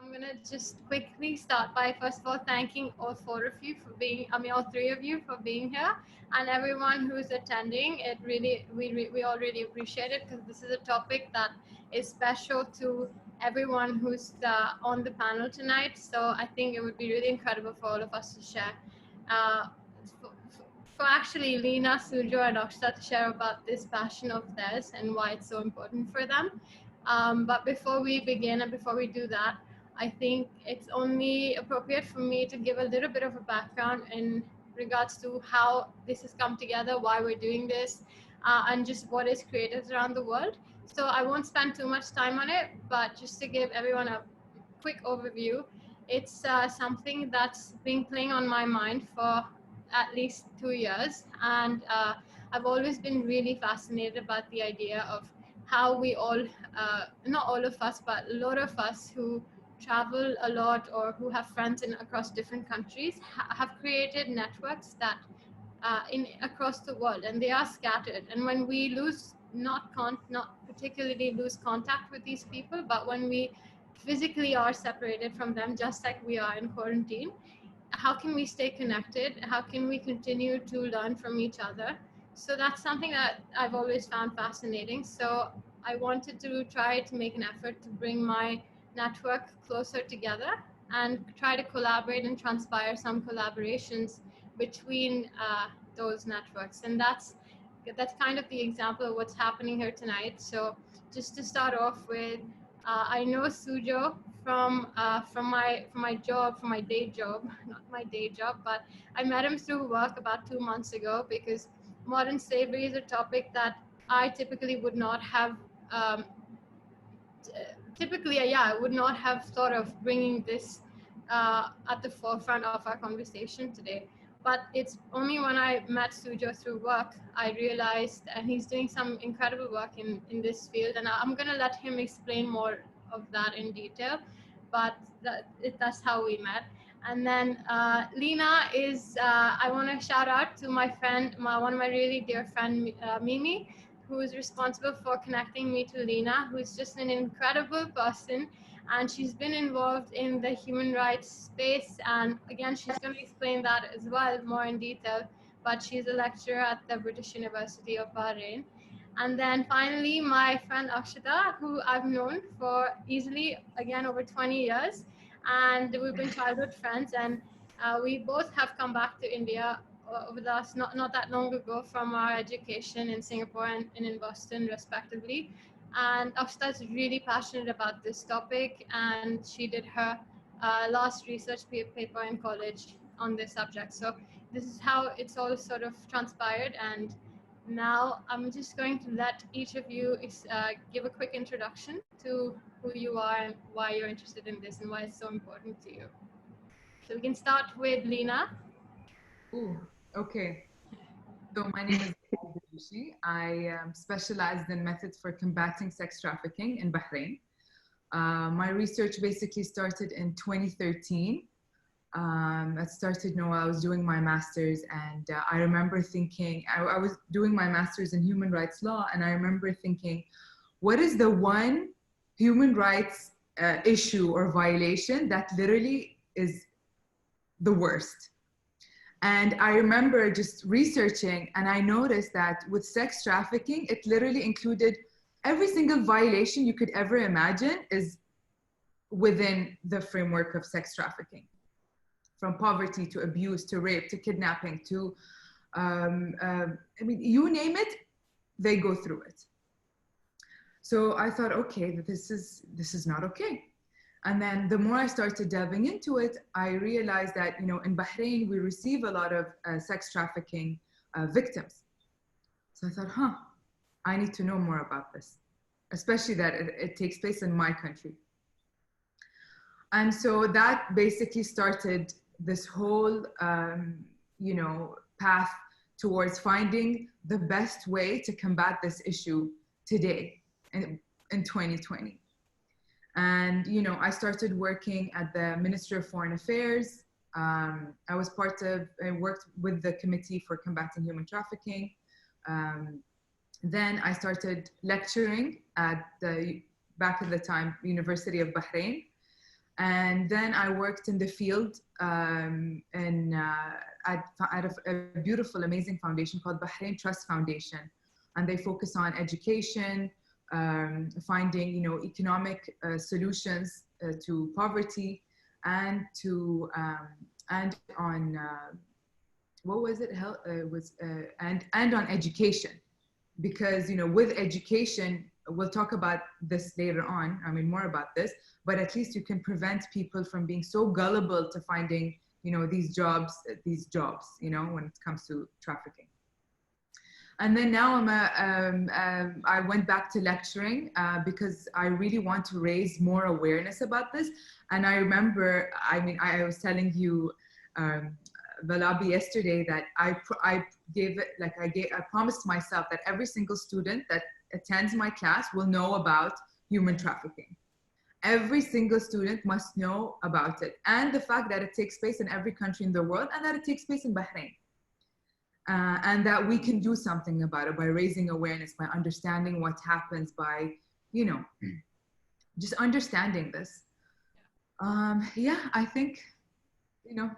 I'm gonna just quickly start by first of all thanking all four of you for being, all three of you for being here, and everyone who's attending. It really, we all really appreciate it because this is a topic that is special to everyone who's on the panel tonight. So I think it would be really incredible for all of us to share. Uh, for, for actually Leena, Sujo, and Akshita to share about this passion of theirs and why it's so important for them. But before we begin and before we do that, I think it's only appropriate for me to give a little bit of a background in regards to how this has come together, why we're doing this, and just what is created around the world. So I won't spend too much time on it, but just to give everyone a quick overview, it's something that's been playing on my mind for at least 2 years. And I've always been really fascinated about the idea of how we all, not all of us, but a lot of us who travel a lot or who have friends in across different countries have created networks that in across the world, and they are scattered. And when we lose not particularly lose contact with these people, but when we physically are separated from them, just like we are in quarantine, how can we stay connected? How can we continue to learn from each other? So that's something that I've always found fascinating. So I wanted to try to make an effort to bring my network closer together and try to collaborate and transpire some collaborations between those networks. And that's kind of the example of what's happening here tonight. So just to start off with, I know Sujo from my job, from my day job, not my day job, but I met him through work about 2 months ago because modern slavery is a topic that I typically would not have. I would not have thought of bringing this at the forefront of our conversation today. But it's only when I met Sujo through work, I realized, and he's doing some incredible work in this field, and I'm going to let him explain more of that in detail, but that's how we met. And then Leena is, I want to shout out to my friend, one of my really dear friend, Mimi, who is responsible for connecting me to Leena, who is just an incredible person. And she's been involved in the human rights space. And again, she's going to explain that as well, more in detail. But she's a lecturer at the British University of Bahrain. And then finally, my friend Akshita, who I've known for easily, again, over 20 years. And we've been childhood friends. And we both have come back to India over the last, not that long ago, from our education in Singapore and in Boston, respectively. And Akshita is really passionate about this topic, and she did her last research paper in college on this subject. So this is how it's all sort of transpired. And now I'm just going to let each of you give a quick introduction to who you are and why you're interested in this and why it's so important to you. So we can start with Leena. Ooh, okay. So my name is Leena Al Belooshi. I specialized in methods for combating sex trafficking in Bahrain. My research basically started in 2013. It started while I was doing my master's, and I remember thinking, I was doing my master's in human rights law, and I remember thinking, what is the one human rights issue or violation that literally is the worst? And I remember just researching, and I noticed that with sex trafficking, it literally included every single violation you could ever imagine is within the framework of sex trafficking. From poverty to abuse to rape to kidnapping to, you name it, they go through it. So I thought, okay, this is not okay. And then the more I started delving into it, I realized that, in Bahrain, we receive a lot of sex trafficking victims. So I thought, I need to know more about this, especially that it takes place in my country. And so that basically started this whole, path towards finding the best way to combat this issue today in 2020. And, I started working at the Ministry of Foreign Affairs. I worked with the Committee for Combating Human Trafficking. Then I started lecturing at back at the time, University of Bahrain. And then I worked in the field at a beautiful, amazing foundation called Bahrain Trust Foundation. And they focus on education, finding, economic solutions to poverty, and to and on what was it? Health was and on education, because with education, we'll talk about this later on. I mean, more about this, but at least you can prevent people from being so gullible to finding these jobs, when it comes to trafficking. And then now I went back to lecturing because I really want to raise more awareness about this. And I remember, I was telling you, Vallabhi, yesterday, that I promised myself that every single student that attends my class will know about human trafficking. Every single student must know about it, and the fact that it takes place in every country in the world, and that it takes place in Bahrain. And that we can do something about it by raising awareness, by understanding what happens, by, just understanding this. Yeah, I think,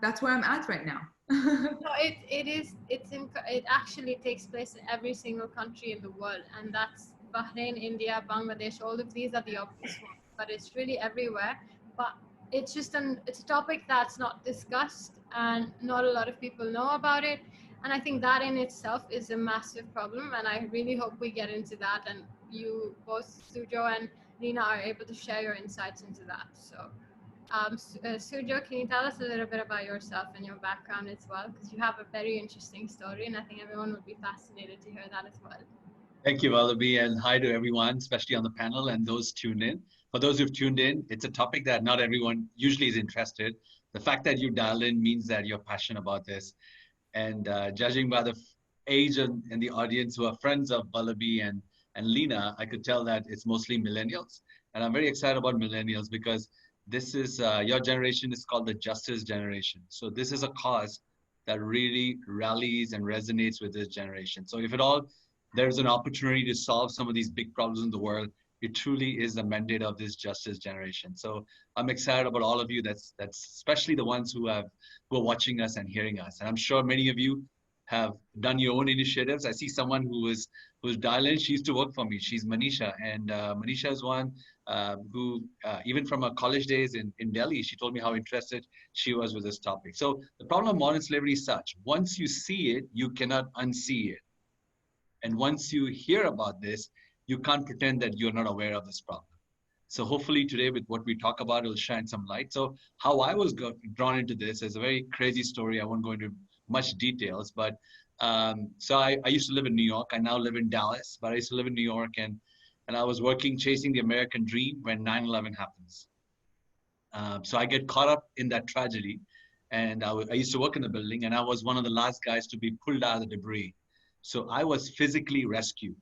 that's where I'm at right now. No, it actually takes place in every single country in the world, and that's Bahrain, India, Bangladesh. All of these are the obvious ones, but it's really everywhere. But it's a topic that's not discussed, and not a lot of people know about it. And I think that in itself is a massive problem. And I really hope we get into that, and you both, Sujo and Leena, are able to share your insights into that. So. Sujo, can you tell us a little bit about yourself and your background as well? Because you have a very interesting story, and I think everyone would be fascinated to hear that as well. Thank you, Vallabhi, and hi to everyone, especially on the panel and those tuned in. For those who've tuned in, it's a topic that not everyone usually is interested. The fact that you dial in means that you're passionate about this. And judging by the age and the audience who are friends of Vallabhi and Leena, I could tell that it's mostly millennials. And I'm very excited about millennials because this is your generation is called the justice generation. So this is a cause that really rallies and resonates with this generation. So if at all there's an opportunity to solve some of these big problems in the world, it truly is the mandate of this justice generation. So I'm excited about all of you. That's especially the ones who are watching us and hearing us. And I'm sure many of you have done your own initiatives. I see someone who's dialed in. She used to work for me. She's Manisha, and Manisha is one who, even from her college days in Delhi, she told me how interested she was with this topic. So the problem of modern slavery is such: once you see it, you cannot unsee it. And once you hear about this, you can't pretend that you're not aware of this problem. So hopefully today with what we talk about, it'll shine some light. So how I was drawn into this is a very crazy story. I won't go into much details, but so I used to live in New York. I now live in Dallas, but I used to live in New York, and I was working, chasing the American dream when 9/11 happens. So I get caught up in that tragedy, and I used to work in the building, and I was one of the last guys to be pulled out of the debris. So I was physically rescued.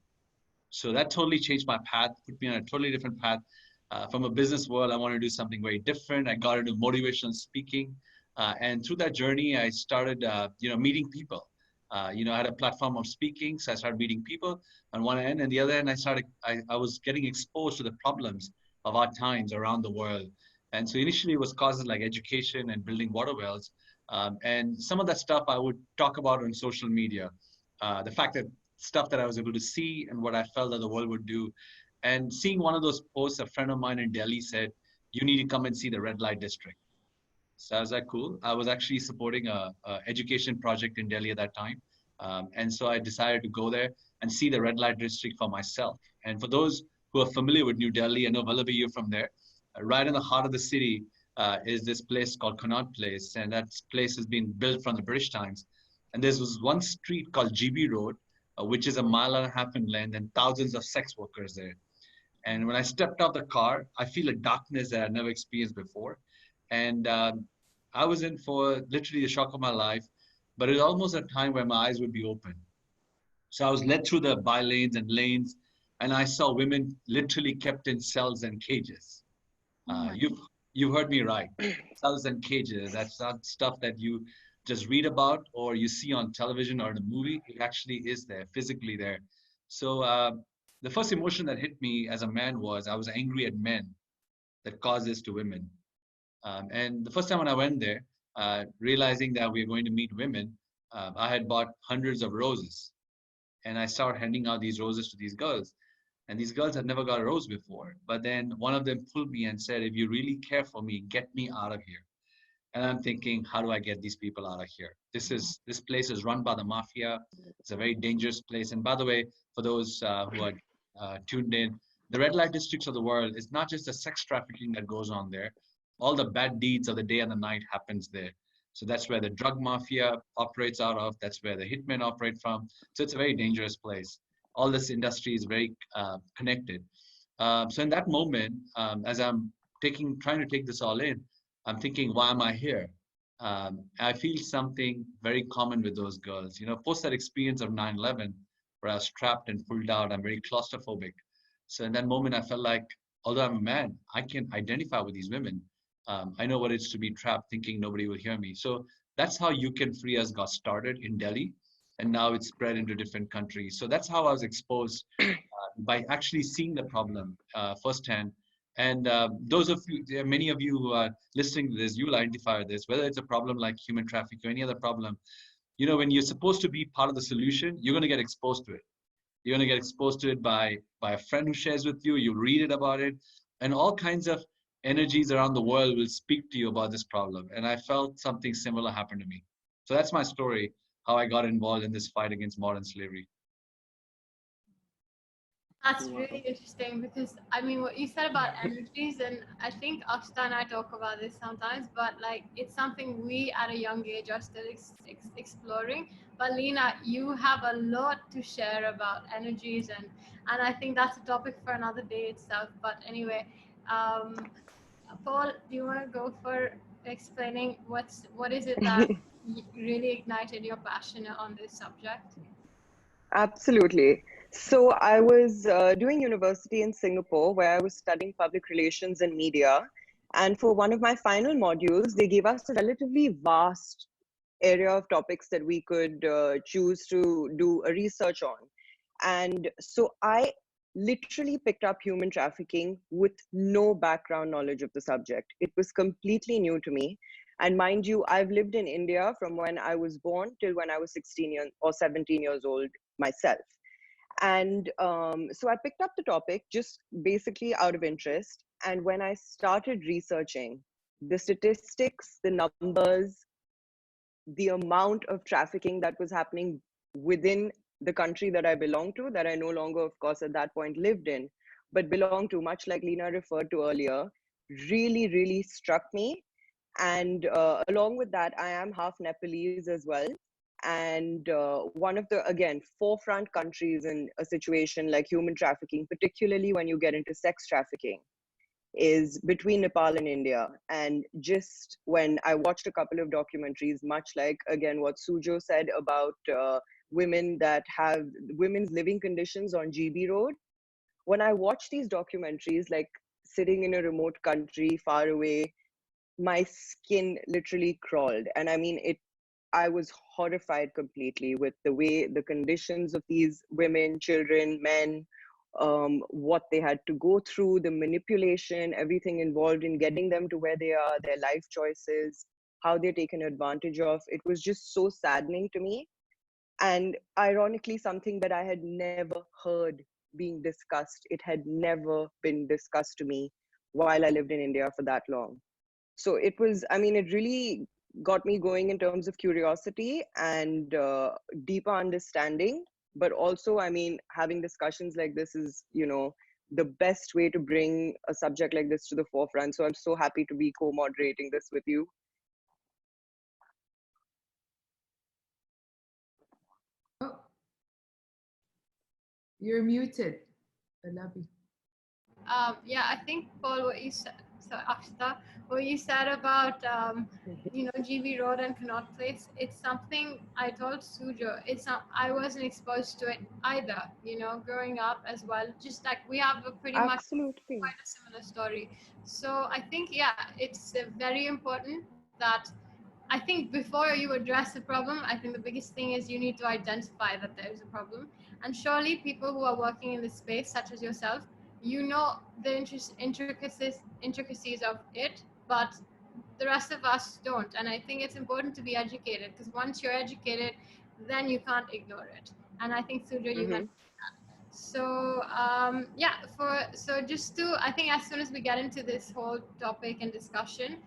So that totally changed my path, put me on a totally different path. From a business world, I wanted to do something very different. I got into motivational speaking. And through that journey, I started, meeting people. I had a platform of speaking, so I started meeting people on one end, and the other end, I was getting exposed to the problems of our times around the world. And so initially it was causes like education and building water wells. And some of that stuff I would talk about on social media. The fact that stuff that I was able to see and what I felt that the world would do. And seeing one of those posts, a friend of mine in Delhi said, "You need to come and see the red light district." So I was like, cool. I was actually supporting a education project in Delhi at that time. And so I decided to go there and see the red light district for myself. And for those who are familiar with New Delhi, I know Vallabhi, you're from there. Right in the heart of the city is this place called Connaught Place. And that place has been built from the British times. And there's this one street called GB Road, which is a mile and a half in length, and thousands of sex workers there. And when I stepped out the car, I feel a darkness that I'd never experienced before. And I was in for literally the shock of my life, but it was almost a time where my eyes would be open. So I was led through the by lanes and lanes, and I saw women literally kept in cells and cages. You've heard me right. Cells and cages. That's not stuff that you just read about or you see on television or in a movie. It actually is there, physically there. So the first emotion that hit me as a man was I was angry at men that cause this to women. And the first time when I went there, realizing that we are going to meet women, I had bought hundreds of roses, and I started handing out these roses to these girls. And these girls had never got a rose before. But then one of them pulled me and said, "If you really care for me, get me out of here." And I'm thinking, how do I get these people out of here? This place is run by the mafia. It's a very dangerous place. And by the way, for those who are tuned in, the red light districts of the world is not just the sex trafficking that goes on there. All the bad deeds of the day and the night happens there. So that's where the drug mafia operates out of. That's where the hitmen operate from. So it's a very dangerous place. All this industry is very connected. So in that moment, as I'm trying to take this all in, I'm thinking, why am I here? I feel something very common with those girls. You know, post that experience of 9/11, where I was trapped and pulled out, I'm very claustrophobic. So in that moment, I felt like, although I'm a man, I can identify with these women. I know what it's to be trapped, thinking nobody will hear me. So that's how You Can Free Us got started in Delhi, and now it's spread into different countries. So that's how I was exposed by actually seeing the problem firsthand. And those of you, there are many of you who are listening to this, you will identify this, whether it's a problem like human trafficking or any other problem. You know, when you're supposed to be part of the solution, you're going to get exposed to it. You're going to get exposed to it by a friend who shares with you. You read it about it, and all kinds of energies around the world will speak to you about this problem. And I felt something similar happen to me. So that's my story, how I got involved in this fight against modern slavery. That's really interesting because I mean what you said about energies, and I think Akshita and I talk about this sometimes, but like it's something we at a young age are still exploring. But Leena, you have a lot to share about energies, and I think that's a topic for another day itself. But anyway, um, Paul, do you want to go for explaining what is it that really ignited your passion on this subject? Absolutely. So I was doing university in Singapore where I was studying public relations and media. And for one of my final modules, they gave us a relatively vast area of topics that we could choose to do a research on. And so I literally picked up human trafficking with no background knowledge of the subject. It was completely new to me. And mind you, I've lived in India from when I was born till when I was 16 years or 17 years old myself. And so I picked up the topic just basically out of interest. And when I started researching the statistics, the numbers, the amount of trafficking that was happening within the country that I belong to, that I no longer, of course, at that point lived in, but belong to, much like Leena referred to earlier, really, really struck me. And along with that, I am half Nepalese as well. And one of the, again, forefront countries in a situation like human trafficking, particularly when you get into sex trafficking, is between Nepal and India. And just when I watched a couple of documentaries, much like, again, what Sujo said about women that have women's living conditions on GB Road, when I watched these documentaries, like sitting in a remote country far away, my skin literally crawled. And I mean, I was horrified completely with the way the conditions of these women, children, men, what they had to go through, the manipulation, everything involved in getting them to where they are, their life choices, how they're taken advantage of. It was just so saddening to me. And ironically, something that I had never heard being discussed. It had never been discussed to me while I lived in India for that long. So it was, I mean, it really got me going in terms of curiosity and deeper understanding. But also, I mean, having discussions like this is, the best way to bring a subject like this to the forefront. So I'm so happy to be co-moderating this with you. Oh, you're muted, Vallabhi. Yeah, I think Paul, what you said, so Akshita, what you said about GB Road and Connaught Place, it's something I told Sujo. It's not, I wasn't exposed to it either. Growing up as well. Just like we have a pretty much Absolutely. quite a similar story. So I think it's very important that. I think before you address the problem, I think the biggest thing is you need to identify that there is a problem. And surely people who are working in this space, such as yourself, you know the intricacies of it, but the rest of us don't. And I think it's important to be educated, because once you're educated, then you can't ignore it. And I think, Sujo, you Mm-hmm. mentioned that. So yeah, so just to, I think as soon as we get into this whole topic and discussion,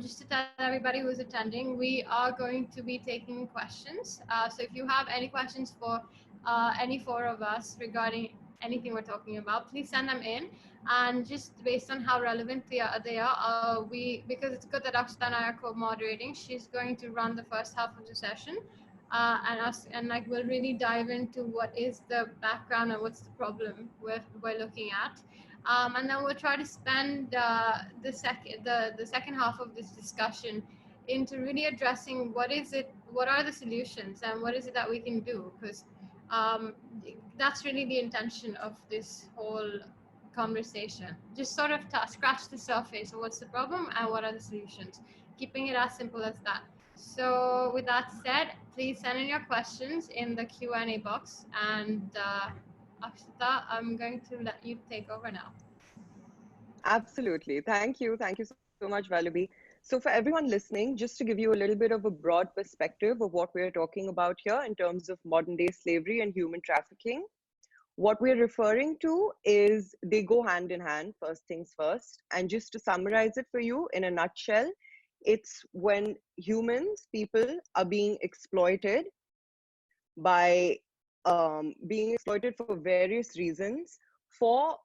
just to tell everybody who's attending, we are going to be taking questions. So if you have any questions for any four of us regarding anything we're talking about, please send them in. And just based on how relevant we, because it's good that Akshita and I are co-moderating, she's going to run the first half of the session, and like we'll really dive into what is the background and what's the problem we're looking at. And then we'll try to spend the second half of this discussion into really addressing what are the solutions, and what is it that we can do, because um, that's really the intention of this whole conversation. Just sort of scratch the surface of what's the problem and what are the solutions, keeping it as simple as that. So with that said, please send in your questions in the Q&A box, and Akshita, I'm going to let you take over now. Absolutely. Thank you. Thank you so much, Vallabhi. So, for everyone listening, just to give you a little bit of a broad perspective of what we're talking about here in terms of modern day slavery and human trafficking, what we're referring to is they go hand in hand, first things first. And just to summarize it for you in a nutshell, it's when humans, people, are being exploited for various reasons for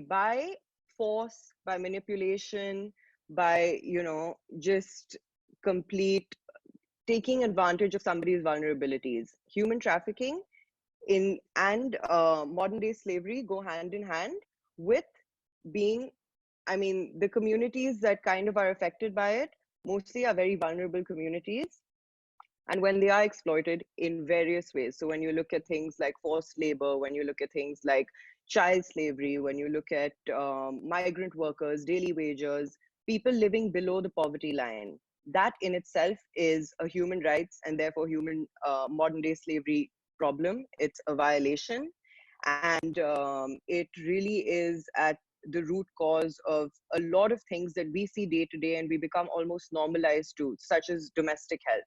by force, by manipulation, by just complete taking advantage of somebody's vulnerabilities. Human trafficking in and modern day slavery go hand in hand with being, the communities that kind of are affected by it mostly are very vulnerable communities, and when they are exploited in various ways. So when you look at things like forced labor, when you look at things like child slavery, when you look at migrant workers, daily wagers, people living below the poverty line, that in itself is a human rights and therefore human modern day slavery problem. It's a violation, and it really is at the root cause of a lot of things that we see day to day and we become almost normalized to, such as domestic help.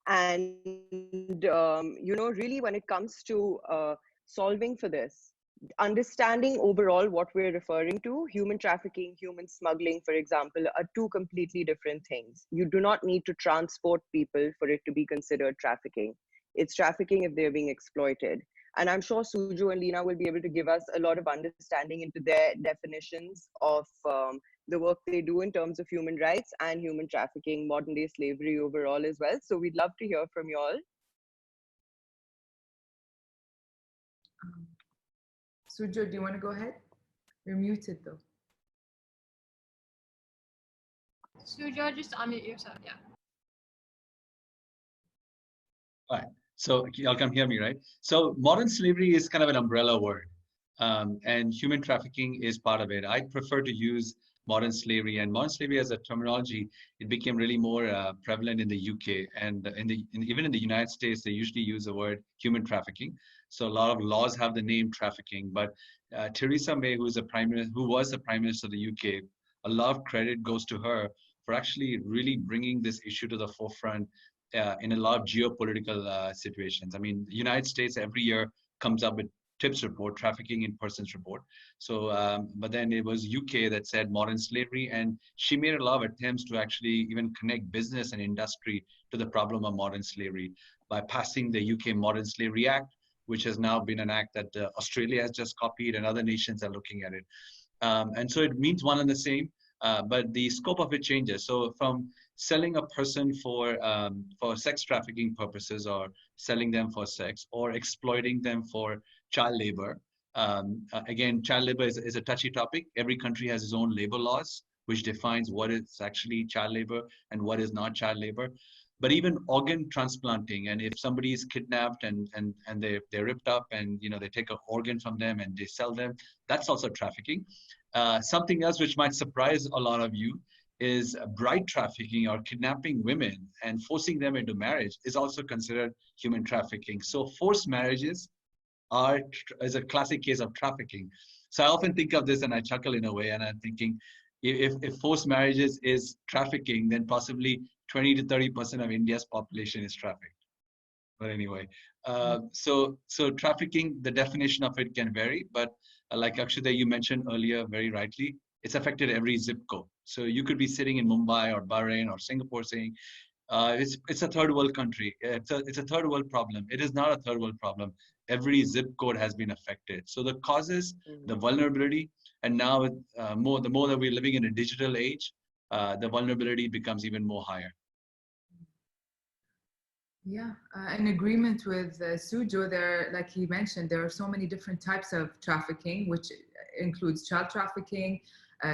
And really, when it comes to solving for this, understanding overall what we're referring to, human trafficking, human smuggling, for example, are two completely different things. You do not need to transport people for it to be considered trafficking. It's trafficking if they're being exploited. And I'm sure Sujo and Leena will be able to give us a lot of understanding into their definitions of the work they do in terms of human rights and human trafficking, modern day slavery overall as well. So we'd love to hear from you all. Sujo, do you want to go ahead? You're muted though. Sujo, just unmute yourself. Yeah. All right. So y'all can hear me, right? So modern slavery is kind of an umbrella word, and human trafficking is part of it. I prefer to use modern slavery, and modern slavery as a terminology, it became really more prevalent in the UK, and even in the United States, they usually use the word human trafficking. So a lot of laws have the name trafficking, but Theresa May, who was the prime minister of the UK, a lot of credit goes to her for actually really bringing this issue to the forefront in a lot of geopolitical situations. I mean, the United States every year comes up with TIPS report, trafficking in persons report. So, but then it was UK that said modern slavery, and she made a lot of attempts to actually even connect business and industry to the problem of modern slavery by passing the UK Modern Slavery Act, which has now been an act that Australia has just copied and other nations are looking at it. And so it means one and the same, but the scope of it changes. So from selling a person for sex trafficking purposes, or selling them for sex, or exploiting them for child labor. Again, child labor is a touchy topic. Every country has its own labor laws, which defines what is actually child labor and what is not child labor. But even organ transplanting, and if somebody is kidnapped and they're ripped up, and they take an organ from them and they sell them, that's also trafficking. Something else which might surprise a lot of you is bride trafficking, or kidnapping women and forcing them into marriage, is also considered human trafficking. So forced marriages is a classic case of trafficking. So I often think of this and I chuckle in a way, and I'm thinking, If forced marriages is trafficking, then possibly 20 to 30% of India's population is trafficked. But anyway, so trafficking, the definition of it can vary, but like Akshita, you mentioned earlier very rightly, it's affected every zip code. So you could be sitting in Mumbai or Bahrain or Singapore saying, it's a third world country. It's a third world problem. It is not a third world problem. Every zip code has been affected. So the causes, the vulnerability, and now the more that we're living in a digital age, the vulnerability becomes even more higher. Yeah, in agreement with Sujo, there, like he mentioned, there are so many different types of trafficking, which includes child trafficking,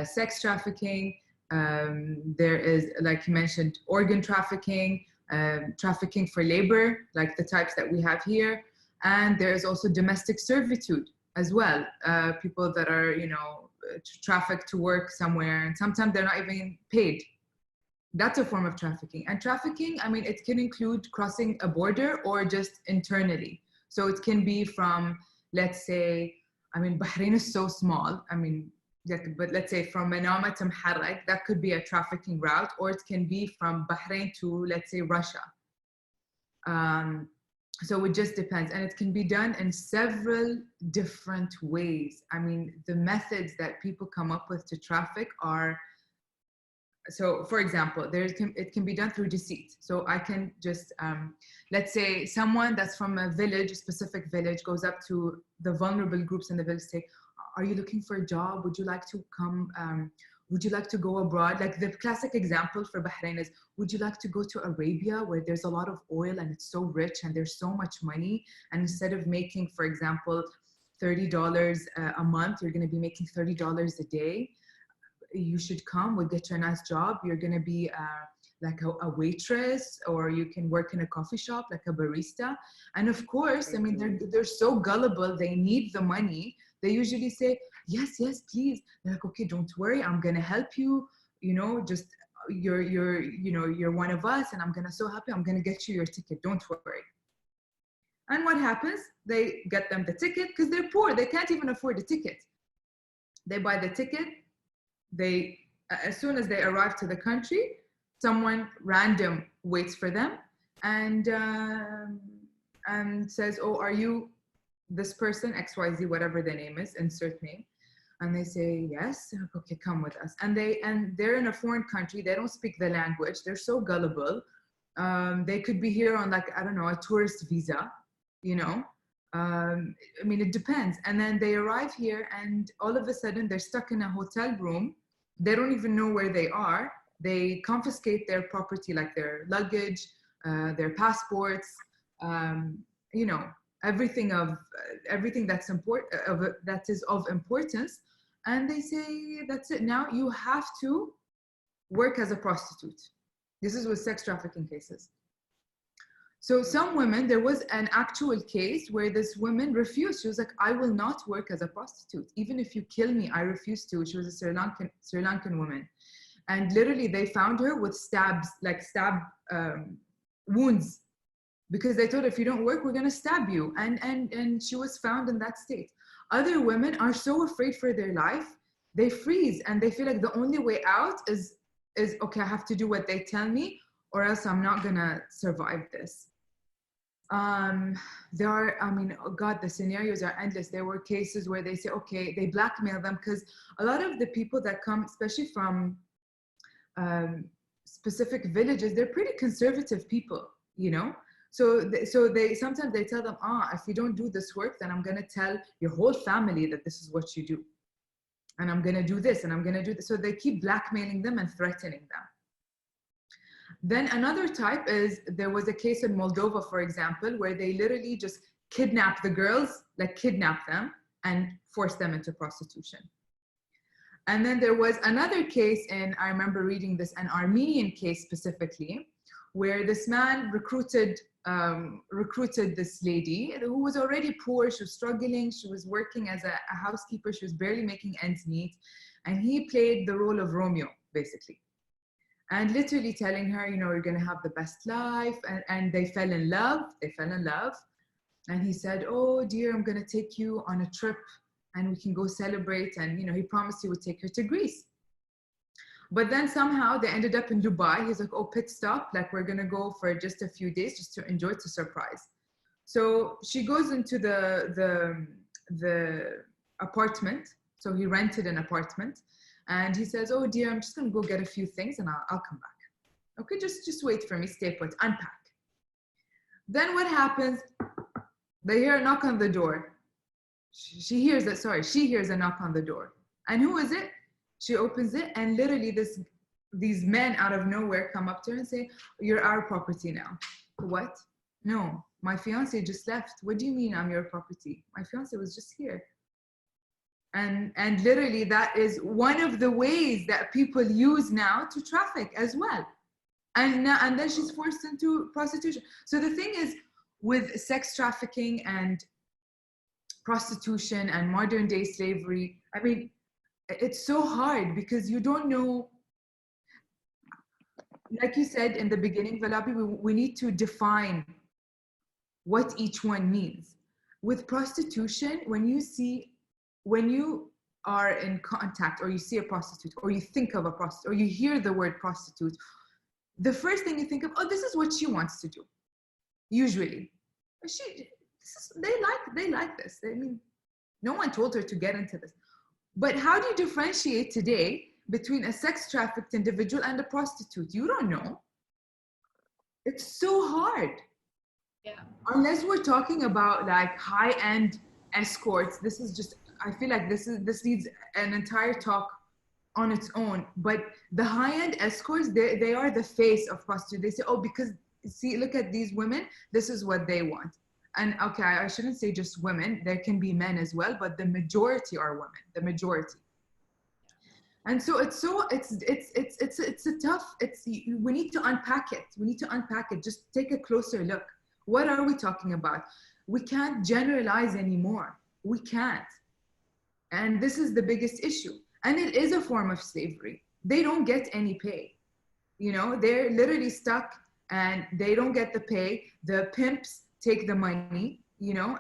sex trafficking. There is, like he mentioned, organ trafficking, trafficking for labor, like the types that we have here. And there is also domestic servitude as well. People that are, you know, trafficked to work somewhere, and sometimes they're not even paid. That's a form of trafficking. And trafficking, I mean, it can include crossing a border or just internally. So it can be from, let's say, I mean, Bahrain is so small. I mean, but let's say from Manama to Mharraq, that could be a trafficking route, or it can be from Bahrain to, let's say, Russia. So it just depends. And it can be done in several different ways. I mean, the methods that people come up with to traffic are, so for example, it can be done through deceit. So I can just, let's say someone that's from a village, a specific village, goes up to the vulnerable groups in the village, say, are you looking for a job? Would you like to come, would you like to go abroad? Like the classic example for Bahrain is, would you like to go to Arabia where there's a lot of oil and it's so rich and there's so much money? And instead of making, for example, $30 a month, you're gonna be making $30 a day. You should come, we'll get you a nice job. You're gonna be like a waitress, or you can work in a coffee shop like a barista. And of course, I mean, they're so gullible, they need the money. They usually say, yes, yes, please. They're like, okay, don't worry, I'm gonna help you. You know, just you're one of us, and I'm gonna so happy, I'm gonna get you your ticket, don't worry. And what happens? They get them the ticket because they're poor, they can't even afford a ticket. They buy the ticket. They, as soon as they arrive to the country, someone random waits for them and says, oh, are you this person, XYZ, whatever their name is, insert name. And they say, yes, okay, come with us. And they're in a foreign country, they don't speak the language, they're so gullible. They could be here on, like, I don't know, a tourist visa, you know. I mean, it depends. And then they arrive here and all of a sudden they're stuck in a hotel room. They don't even know where they are. They confiscate their property, like their luggage, their passports, you know, everything that's that is of importance. And they say, that's it. Now you have to work as a prostitute. This is with sex trafficking cases. So some women, there was an actual case where this woman refused. She was like, I will not work as a prostitute. Even if you kill me, I refuse to. She was a Sri Lankan woman. And literally they found her with stab wounds, because they told her, if you don't work, we're gonna stab you. And she was found in that state. Other women are so afraid for their life, they freeze and they feel like the only way out is okay, I have to do what they tell me, or else I'm not gonna survive this. There are, I mean, oh God, the scenarios are endless. There were cases where they say, okay, they blackmail them, because a lot of the people that come, especially from specific villages, they're pretty conservative people, you know? So they sometimes they tell them, if you don't do this work, then I'm gonna tell your whole family that this is what you do. And I'm gonna do this, and I'm gonna do this. So they keep blackmailing them and threatening them. Then another type is, there was a case in Moldova, for example, where they literally just kidnap the girls, like kidnap them and force them into prostitution. And then there was another case, and I remember reading this, an Armenian case specifically, where this man recruited this lady who was already poor. She was struggling. She was working as a housekeeper. She was barely making ends meet. And he played the role of Romeo, basically. And literally telling her, you know, you're going to have the best life. And they fell in love. They fell in love. And he said, oh, dear, I'm going to take you on a trip and we can go celebrate. And, you know, he promised he would take her to Greece. But then somehow they ended up in Dubai. He's like, oh, pit stop, like we're gonna go for just a few days just to enjoy, to surprise. So she goes into the apartment. So he rented an apartment, and he says, oh dear, I'm just gonna go get a few things and I'll come back. Okay, just wait for me, stay put, unpack. Then what happens? They hear a knock on the door. She hears a knock on the door. And who is it? She opens it, and literally these men out of nowhere come up to her and say, you're our property now. What? No, my fiance just left. What do you mean I'm your property? My fiance was just here. And literally that is one of the ways that people use now to traffic as well. And then she's forced into prostitution. So the thing is, with sex trafficking and prostitution and modern day slavery, I mean, it's so hard because you don't know, like you said in the beginning, Vallabhi, we need to define what each one means. With prostitution, when you are in contact, or you see a prostitute, or you think of a prostitute, or you hear the word prostitute, the first thing you think of, oh, this is what she wants to do. Usually, they like this. I mean, no one told her to get into this. But how do you differentiate today between a sex trafficked individual and a prostitute? You don't know. It's so hard. Yeah. Unless we're talking about like high-end escorts, this is just, I feel like this needs an entire talk on its own. But the high-end escorts, they are the face of prostitution. They say, oh, because see, look at these women, this is what they want. And okay, I shouldn't say just women, there can be men as well, but the majority are women, the majority. And so it's a tough, we need to unpack it. We need to unpack it. Just take a closer look. What are we talking about? We can't generalize anymore. We can't. And this is the biggest issue. And it is a form of slavery. They don't get any pay. You know, they're literally stuck and they don't get the pay. The pimps take the money, you know,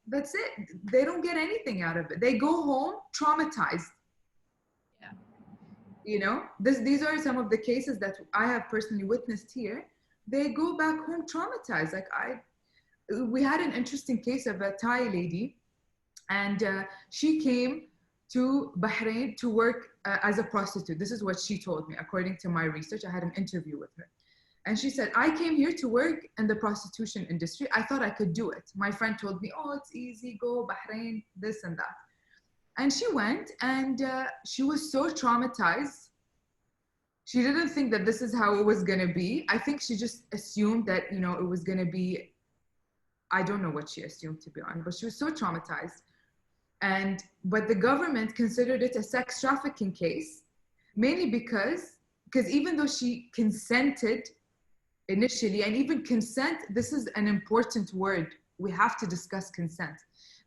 that's it. They don't get anything out of it. They go home traumatized. Yeah. You know, these are some of the cases that I have personally witnessed here. They go back home traumatized. Like we had an interesting case of a Thai lady, and she came to Bahrain to work as a prostitute. This is what she told me, according to my research. I had an interview with her. And she said, I came here to work in the prostitution industry. I thought I could do it. My friend told me, oh, it's easy, go Bahrain, this and that. And she went, and she was so traumatized. She didn't think that this is how it was gonna be. I think she just assumed that, you know, it was gonna be, I don't know what she assumed, to be honest, but she was so traumatized. But the government considered it a sex trafficking case, mainly because even though she consented initially, and even consent, this is an important word. We have to discuss consent,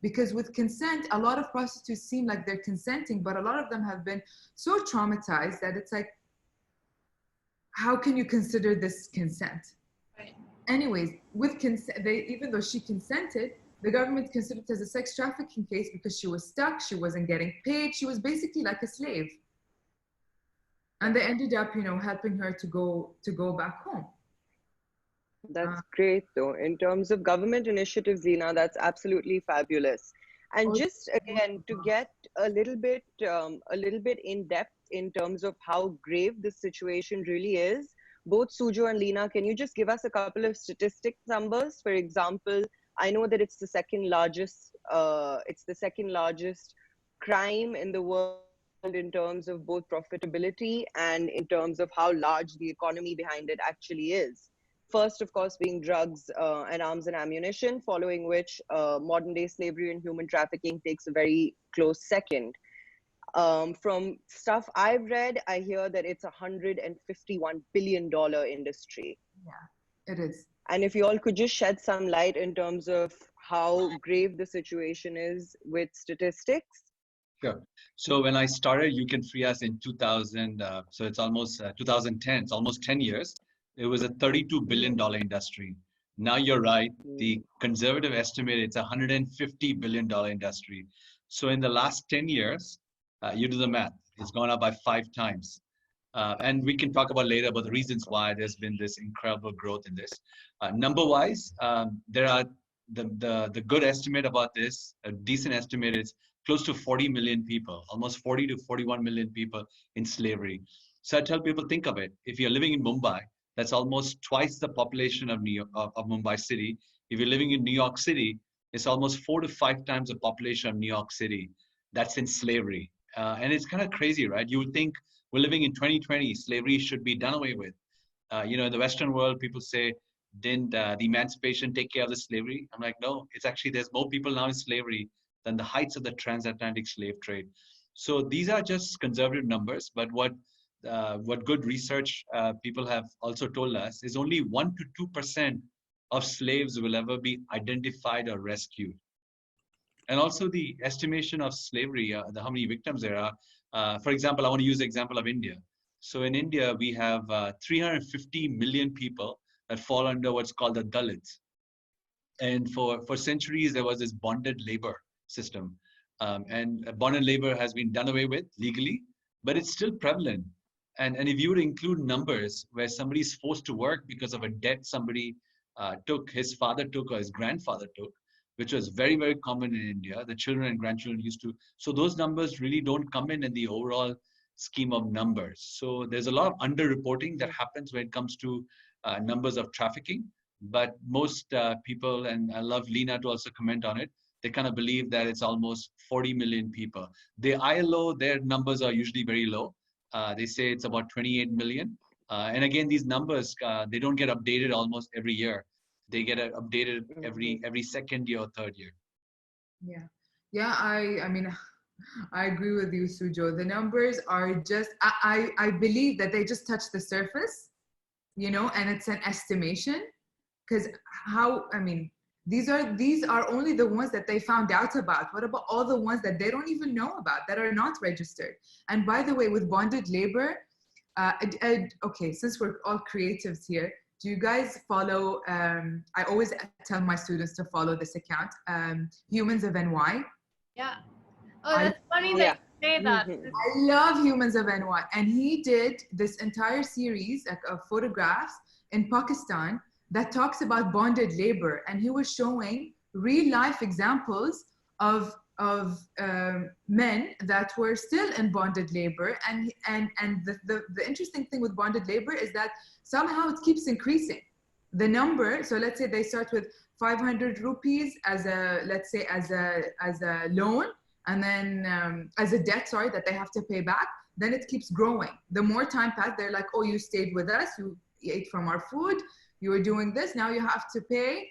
because with consent, a lot of prostitutes seem like they're consenting, but a lot of them have been so traumatized that it's like, how can you consider this consent? Right. Anyways, with consent, even though she consented, the government considered it as a sex trafficking case because she was stuck, she wasn't getting paid, she was basically like a slave. And they ended up, you know, helping her to go back home. That's great, though. In terms of government initiatives, Leena, that's absolutely fabulous. And just again, to get a little bit in depth in terms of how grave this situation really is, both Sujo and Leena, can you just give us a couple of statistic numbers? For example, I know that it's the second largest crime in the world in terms of both profitability and in terms of how large the economy behind it actually is. First, of course, being drugs and arms and ammunition, following which modern day slavery and human trafficking takes a very close second. From stuff I've read, I hear that it's $151 billion industry. Yeah, it is. And if you all could just shed some light in terms of how grave the situation is with statistics. Sure. So when I started You Can Free Us in 2000, so it's almost 2010, it's almost 10 years. It was a $32 billion industry. Now you're right. The conservative estimate, it's a $150 billion industry. So in the last 10 years, you do the math, it's gone up by 5 times. And we can talk about later about the reasons why there's been this incredible growth in this. Number-wise, there are the good estimate about this, a decent estimate is close to 40 million people, almost 40 to 41 million people in slavery. So I tell people, think of it. If you're living in Mumbai, that's almost twice the population of New York, of Mumbai city. If you're living in New York City, it's almost 4 to 5 times the population of New York City. That's in slavery. And it's kind of crazy, right? You would think we're living in 2020, slavery should be done away with. In the Western world, people say, didn't the emancipation take care of the slavery? I'm like, no, it's actually, there's more people now in slavery than the heights of the transatlantic slave trade. So these are just conservative numbers, but what good research people have also told us is only 1 to 2% of slaves will ever be identified or rescued. And also the estimation of slavery, how many victims there are. For example, I want to use the example of India. So in India, we have 350 million people that fall under what's called the Dalits. And for centuries, there was this bonded labor system. And bonded labor has been done away with legally, but it's still prevalent. And if you would include numbers where somebody's forced to work because of a debt somebody took, his father took, or his grandfather took, which was very, very common in India, the children and grandchildren used to. So those numbers really don't come in the overall scheme of numbers. So there's a lot of underreporting that happens when it comes to numbers of trafficking. But most people, and I love Leena to also comment on it, they kind of believe that it's almost 40 million people. The ILO, their numbers are usually very low. They say it's about 28 million. And again, these numbers, they don't get updated almost every year. They get updated every second year or third year. Yeah. I mean, I agree with you, Sujo. The numbers are just, I believe that they just touch the surface, and it's an estimation. Because these are only the ones that they found out about. What about all the ones that they don't even know about, that are not registered? And by the way, with bonded labor, okay, since we're all creatives here, do you guys follow, I always tell my students to follow this account, Humans of NY. Yeah. Oh, that's funny that you say that. I love Humans of NY. And he did this entire series of photographs in Pakistan that talks about bonded labor. And he was showing real life examples of men that were still in bonded labor. And the interesting thing with bonded labor is that somehow it keeps increasing. The number, so let's say they start with 500 rupees as a loan, and then as a debt, that they have to pay back. Then it keeps growing. The more time passed, they're like, oh, you stayed with us, you ate from our food, you were doing this, now you have to pay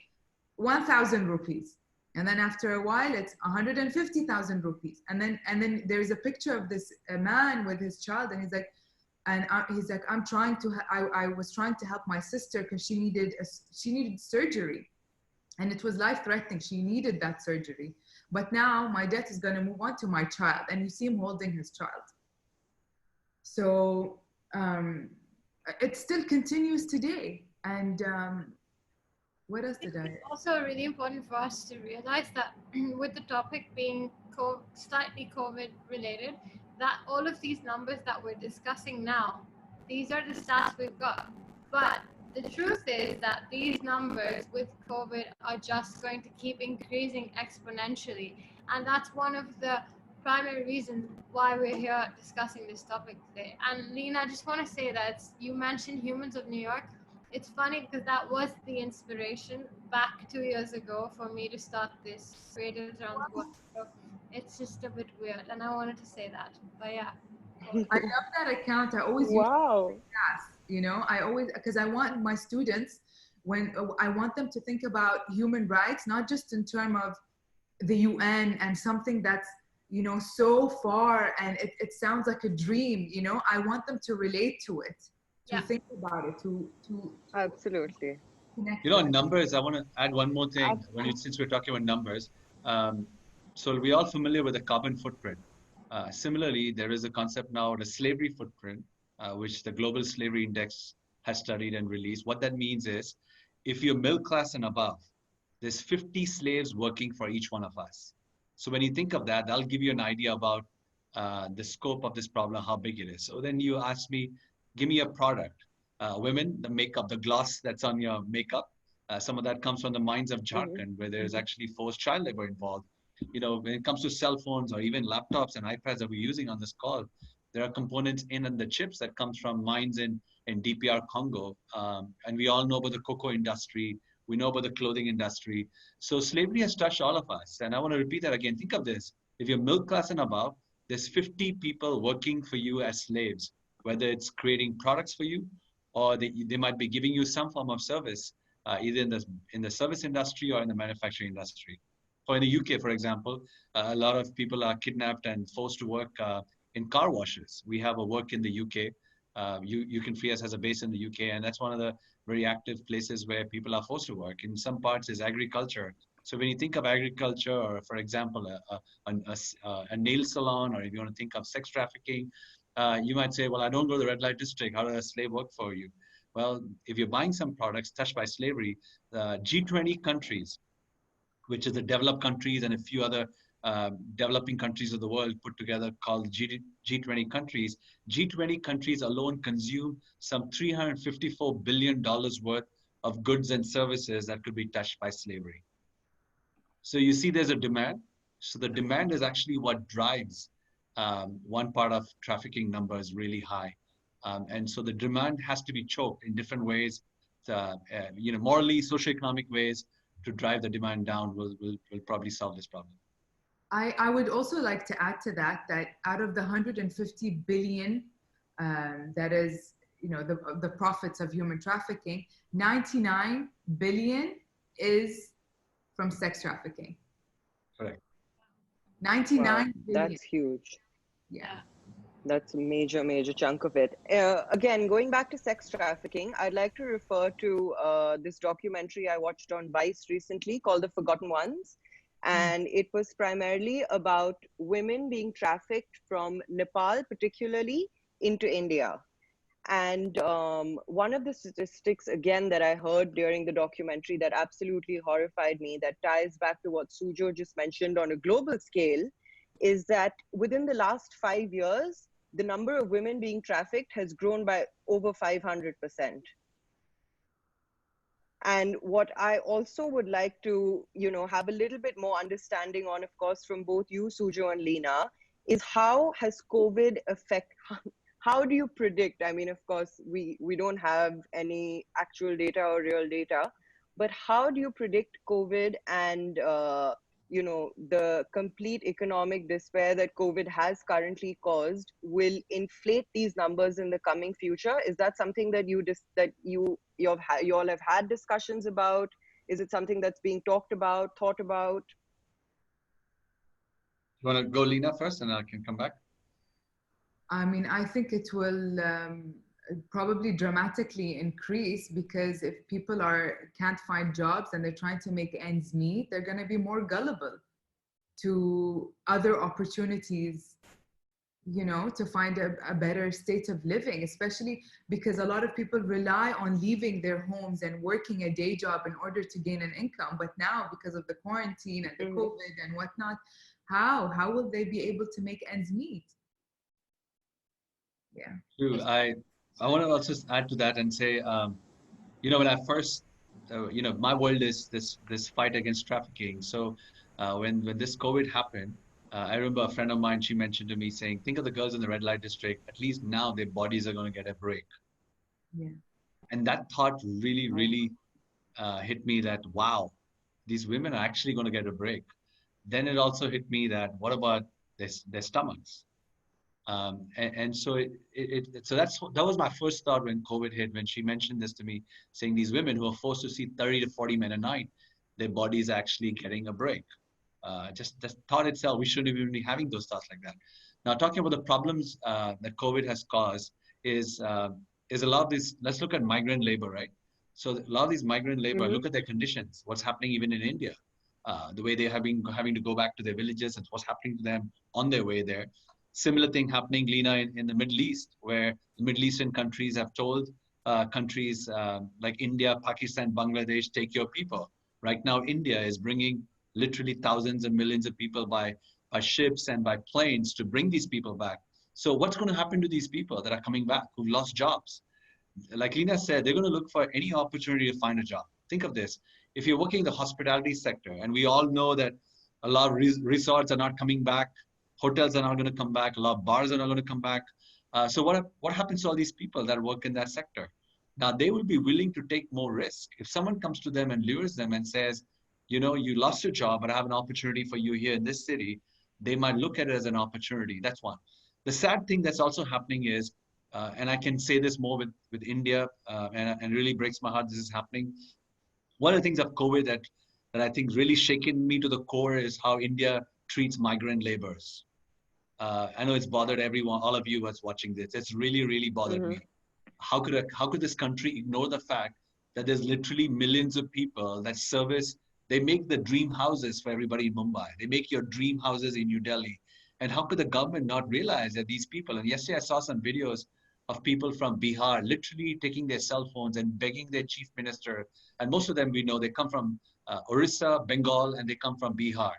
1,000 rupees. And then after a while, it's 150,000 rupees. And then there's a picture of this man with his child, and he's like, I was trying to help my sister because she needed surgery, and it was life-threatening. She needed that surgery, but now my debt is going to move on to my child, and you see him holding his child. So it still continues today. And what else did I? It's also really important for us to realize that with the topic being slightly COVID related, that all of these numbers that we're discussing now, these are the stats we've got. But the truth is that these numbers with COVID are just going to keep increasing exponentially. And that's one of the primary reasons why we're here discussing this topic today. And Leena, I just want to say that you mentioned Humans of New York. It's funny because that was the inspiration back 2 years ago for me to start this Creatives Around the World. So it's just a bit weird, and I wanted to say that. But yeah. I love that account. I always use class, I always, because I want my students, when I want them to think about human rights, not just in terms of the UN and something that's, so far and it sounds like a dream, I want them to relate to it. To think about it, to absolutely. Numbers, I want to add one more thing since we're talking about numbers. So we're all familiar with the carbon footprint. Similarly, there is a concept now, the slavery footprint, which the Global Slavery Index has studied and released. What that means is, if you're middle class and above, there's 50 slaves working for each one of us. So when you think of that, that'll give you an idea about the scope of this problem, how big it is. So then you ask me, give me a product. Women, the makeup, the gloss that's on your makeup, some of that comes from the mines of Mm-hmm. Jharkhand, where there's actually forced child labor involved. When it comes to cell phones or even laptops and iPads that we're using on this call, there are components in the chips that comes from mines in DPR Congo. And we all know about the cocoa industry. We know about the clothing industry. So slavery has touched all of us. And I want to repeat that again. Think of this. If you're middle class and above, there's 50 people working for you as slaves, whether it's creating products for you or they might be giving you some form of service, either in the service industry or in the manufacturing industry. So in the UK, for example, a lot of people are kidnapped and forced to work in car washes. We have a work in the UK. You can free us has a base in the UK, and that's one of the very active places where people are forced to work. In some parts is agriculture. So when you think of agriculture, or for example, a nail salon, or if you want to think of sex trafficking, you might say, well, I don't go to the red light district. How does a slave work for you? Well, if you're buying some products touched by slavery, G20 countries, which is the developed countries and a few other developing countries of the world put together called G20 countries. G20 countries alone consume some $354 billion worth of goods and services that could be touched by slavery. So you see there's a demand. So the demand is actually what drives one part of trafficking numbers really high. And so the demand has to be choked in different ways, morally, socioeconomic ways to drive the demand down will probably solve this problem. I would also like to add to that out of the 150 billion that is, the profits of human trafficking, 99 billion is from sex trafficking. Correct. 99 billion. That's huge. Yeah. That's a major, major chunk of it. Again, going back to sex trafficking, I'd like to refer to this documentary I watched on Vice recently called The Forgotten Ones. And it was primarily about women being trafficked from Nepal, particularly into India. And one of the statistics, again, that I heard during the documentary that absolutely horrified me, that ties back to what Sujo just mentioned on a global scale, is that within the last 5 years, the number of women being trafficked has grown by over 500%. And what I also would like to, have a little bit more understanding on, of course, from both you, Sujo and Leena, is how has COVID how do you predict? I mean, of course, we don't have any actual data or real data, but how do you predict COVID and, the complete economic despair that COVID has currently caused will inflate these numbers in the coming future? Is that something that you all have had discussions about? Is it something that's being talked about, thought about? You want to go, Leena, first, and I can come back? I mean, I think it will probably dramatically increase, because if people can't find jobs and they're trying to make ends meet, they're going to be more gullible to other opportunities, to find a better state of living, especially because a lot of people rely on leaving their homes and working a day job in order to gain an income. But now, because of the quarantine and the COVID and whatnot, how will they be able to make ends meet? Yeah. True. I want to also add to that and say, when I first, my world is this fight against trafficking. So when this COVID happened, I remember a friend of mine, she mentioned to me saying, think of the girls in the red light district, at least now their bodies are going to get a break. Yeah. And that thought really, really hit me that, wow, these women are actually going to get a break. Then it also hit me that, what about their stomachs? And so that was my first thought when COVID hit, when she mentioned this to me, saying these women who are forced to see 30 to 40 men a night, their bodies are actually getting a break. Just the thought itself, we shouldn't even be having those thoughts like that. Now, talking about the problems that COVID has caused is a lot of this. Let's look at migrant labor, right? So a lot of these migrant labor, look at their conditions, what's happening even in India, the way they have been having to go back to their villages and what's happening to them on their way there. Similar thing happening, Leena, in the Middle East, where the Middle Eastern countries have told countries like India, Pakistan, Bangladesh, take your people. Right now, India is bringing literally thousands and millions of people by ships and by planes to bring these people back. So what's going to happen to these people that are coming back who've lost jobs? Like Leena said, they're going to look for any opportunity to find a job. Think of this. If you're working in the hospitality sector, and we all know that a lot of resorts are not coming back, hotels are not going to come back, a lot of bars are not going to come back. So what happens to all these people that work in that sector? Now, they will be willing to take more risk. If someone comes to them and lures them and says, you know, you lost your job, but I have an opportunity for you here in this city, they might look at it as an opportunity. That's one. The sad thing that's also happening is, and I can say this more with India, and really breaks my heart this is happening. One of the things of COVID that I think really shaken me to the core is how India treats migrant laborers. I know it's bothered everyone, all of you who's watching this. It's really, really bothered me. How could this country ignore the fact that there's literally millions of people that service, they make the dream houses for everybody in Mumbai. They make your dream houses in New Delhi. And how could the government not realize that these people, and yesterday I saw some videos of people from Bihar literally taking their cell phones and begging their chief minister, and most of them we know they come from Orissa, Bengal, and they come from Bihar,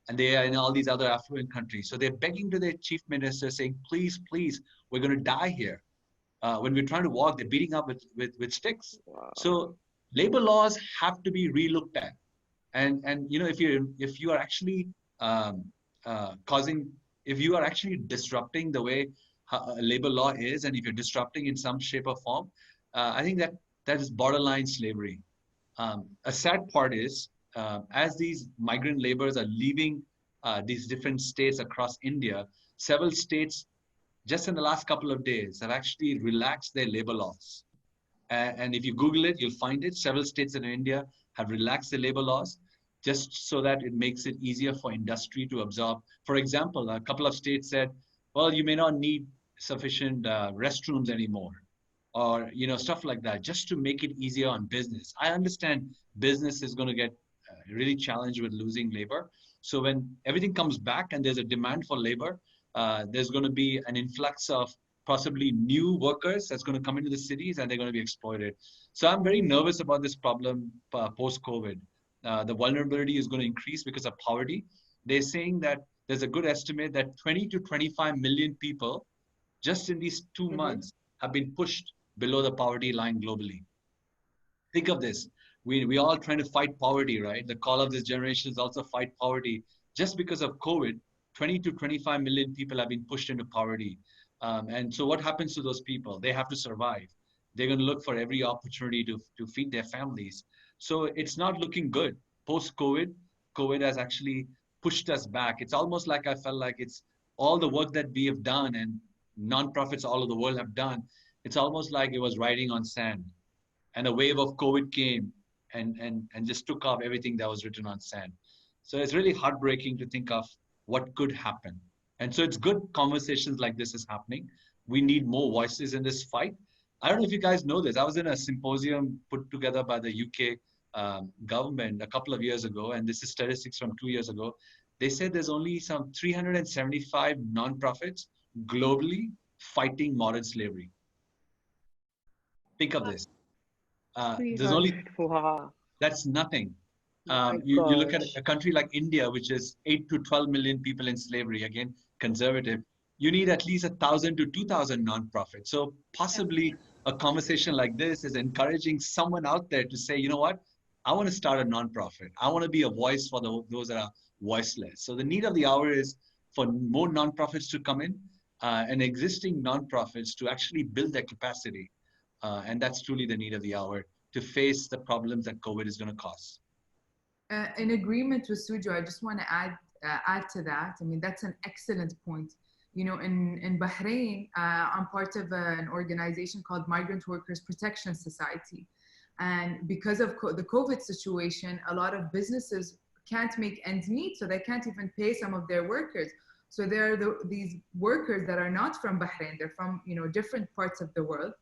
and they are in all these other affluent countries. So they're begging to their chief minister saying, please, please, we're going to die here. When we're trying to walk, they're beating up with sticks. Wow. So labor laws have to be relooked at. And you know, if you are actually if you are actually disrupting the way labor law is, and if you're disrupting in some shape or form, I think that is borderline slavery. A sad part is, as these migrant laborers are leaving these different states across India, several states just in the last couple of days have actually relaxed their labor laws. And if you Google it, you'll find it. Several states in India have relaxed their labor laws just so that it makes it easier for industry to absorb. For example, a couple of states said, well, you may not need sufficient restrooms anymore, or you know, stuff like that, just to make it easier on business. I understand business is going to get really challenged with losing labor. So when everything comes back and there's a demand for labor, there's going to be an influx of possibly new workers that's going to come into the cities, and they're going to be exploited. So I'm very nervous about this problem post-COVID. The vulnerability is going to increase because of poverty. They're saying that there's a good estimate that 20 to 25 million people just in these 2 months have been pushed below the poverty line globally. Think of this. We all trying to fight poverty, right? The call of this generation is also fight poverty. Just because of COVID, 20 to 25 million people have been pushed into poverty. And so what happens to those people? They have to survive. They're going to look for every opportunity to feed their families. So it's not looking good. Post-COVID, COVID has actually pushed us back. It's almost like I felt like it's all the work that we have done and nonprofits all over the world have done. It's almost like it was riding on sand. And a wave of COVID came and just took off everything that was written on sand. So it's really heartbreaking to think of what could happen. And so it's good conversations like this is happening. We need more voices in this fight. I don't know if you guys know this. I was in a symposium put together by the UK government a couple of years ago, and this is statistics from 2 years ago. They said there's only some 375 nonprofits globally fighting modern slavery. Think of this. There's only, 300. Wow. that's nothing. My You look at gosh. a country like India, which is 8 to 12 million people in slavery, again, conservative. You need at least 1,000 to 2,000 nonprofits. So possibly a conversation like this is encouraging someone out there to say, you know what, I want to start a nonprofit. I want to be a voice for those that are voiceless. So the need of the hour is for more nonprofits to come in and existing nonprofits to actually build their capacity. And that's truly the need of the hour to face the problems that COVID is going to cause. In agreement with Sujo, I just want to add to that. I mean, that's an excellent point. You know, in Bahrain, I'm part of an organization called Migrant Workers Protection Society. And because of the COVID situation, a lot of businesses can't make ends meet, so they can't even pay some of their workers. So there are these workers that are not from Bahrain, they're from, you know, different parts of the world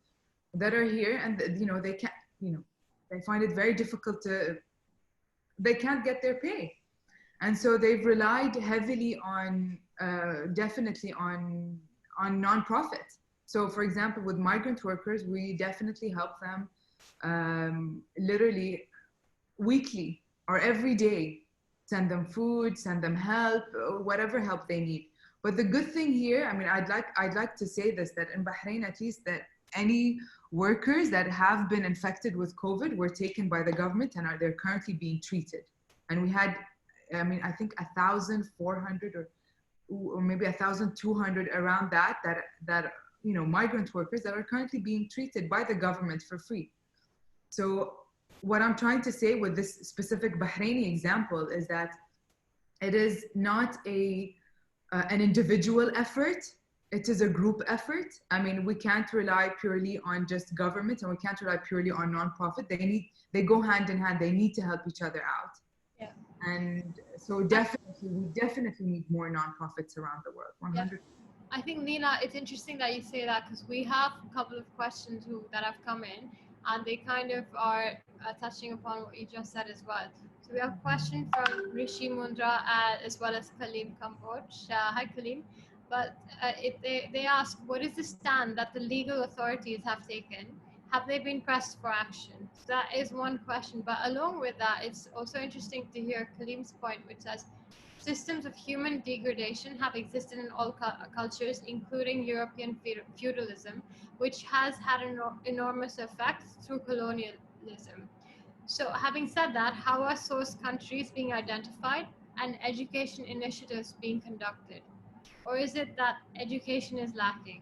that are here, and, you know, they can't, you know, they find it very difficult they can't get their pay. And so they've relied heavily on, definitely on nonprofits. So for example, with migrant workers, we definitely help them literally weekly or every day, send them food, send them help, whatever help they need. But the good thing here, I mean, I'd like to say this, that in Bahrain, at least, that any workers that have been infected with COVID were taken by the government and they're currently being treated. And we had, I mean, I think 1,400 or maybe 1,200 around that you know, migrant workers that are currently being treated by the government for free. So what I'm trying to say with this specific Bahraini example is that it is not an individual effort. It is a group effort. I mean, we can't rely purely on just government, and we can't rely purely on nonprofit. They go hand in hand. They need to help each other out. Yeah. And so definitely, we definitely need more nonprofits around the world. 100%. Yeah. I think, Leena, it's interesting that you say that, because we have a couple of questions that have come in, and they kind of are touching upon what you just said as well. So we have a question from Rishi Mundra as well as Kalim Kamboj. Hi, Kalim. But they ask, what is the stand that the legal authorities have taken? Have they been pressed for action? So that is one question. But along with that, it's also interesting to hear Kalim's point, which says, systems of human degradation have existed in all cultures, including European feudalism, which has had an enormous effect through colonialism. So having said that, how are source countries being identified and education initiatives being conducted? Or is it that education is lacking?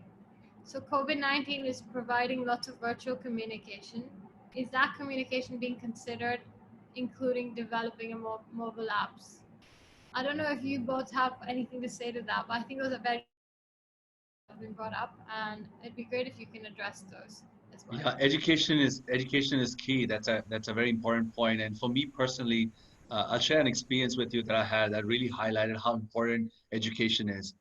So COVID-19 is providing lots of virtual communication. Is that communication being considered, including developing mobile apps? I don't know if you both have anything to say to that, but I think those are very been brought up, and it'd be great if you can address those as well. Yeah, education is key. That's a very important point. And for me personally, I'll share an experience with you that I had that really highlighted how important education is.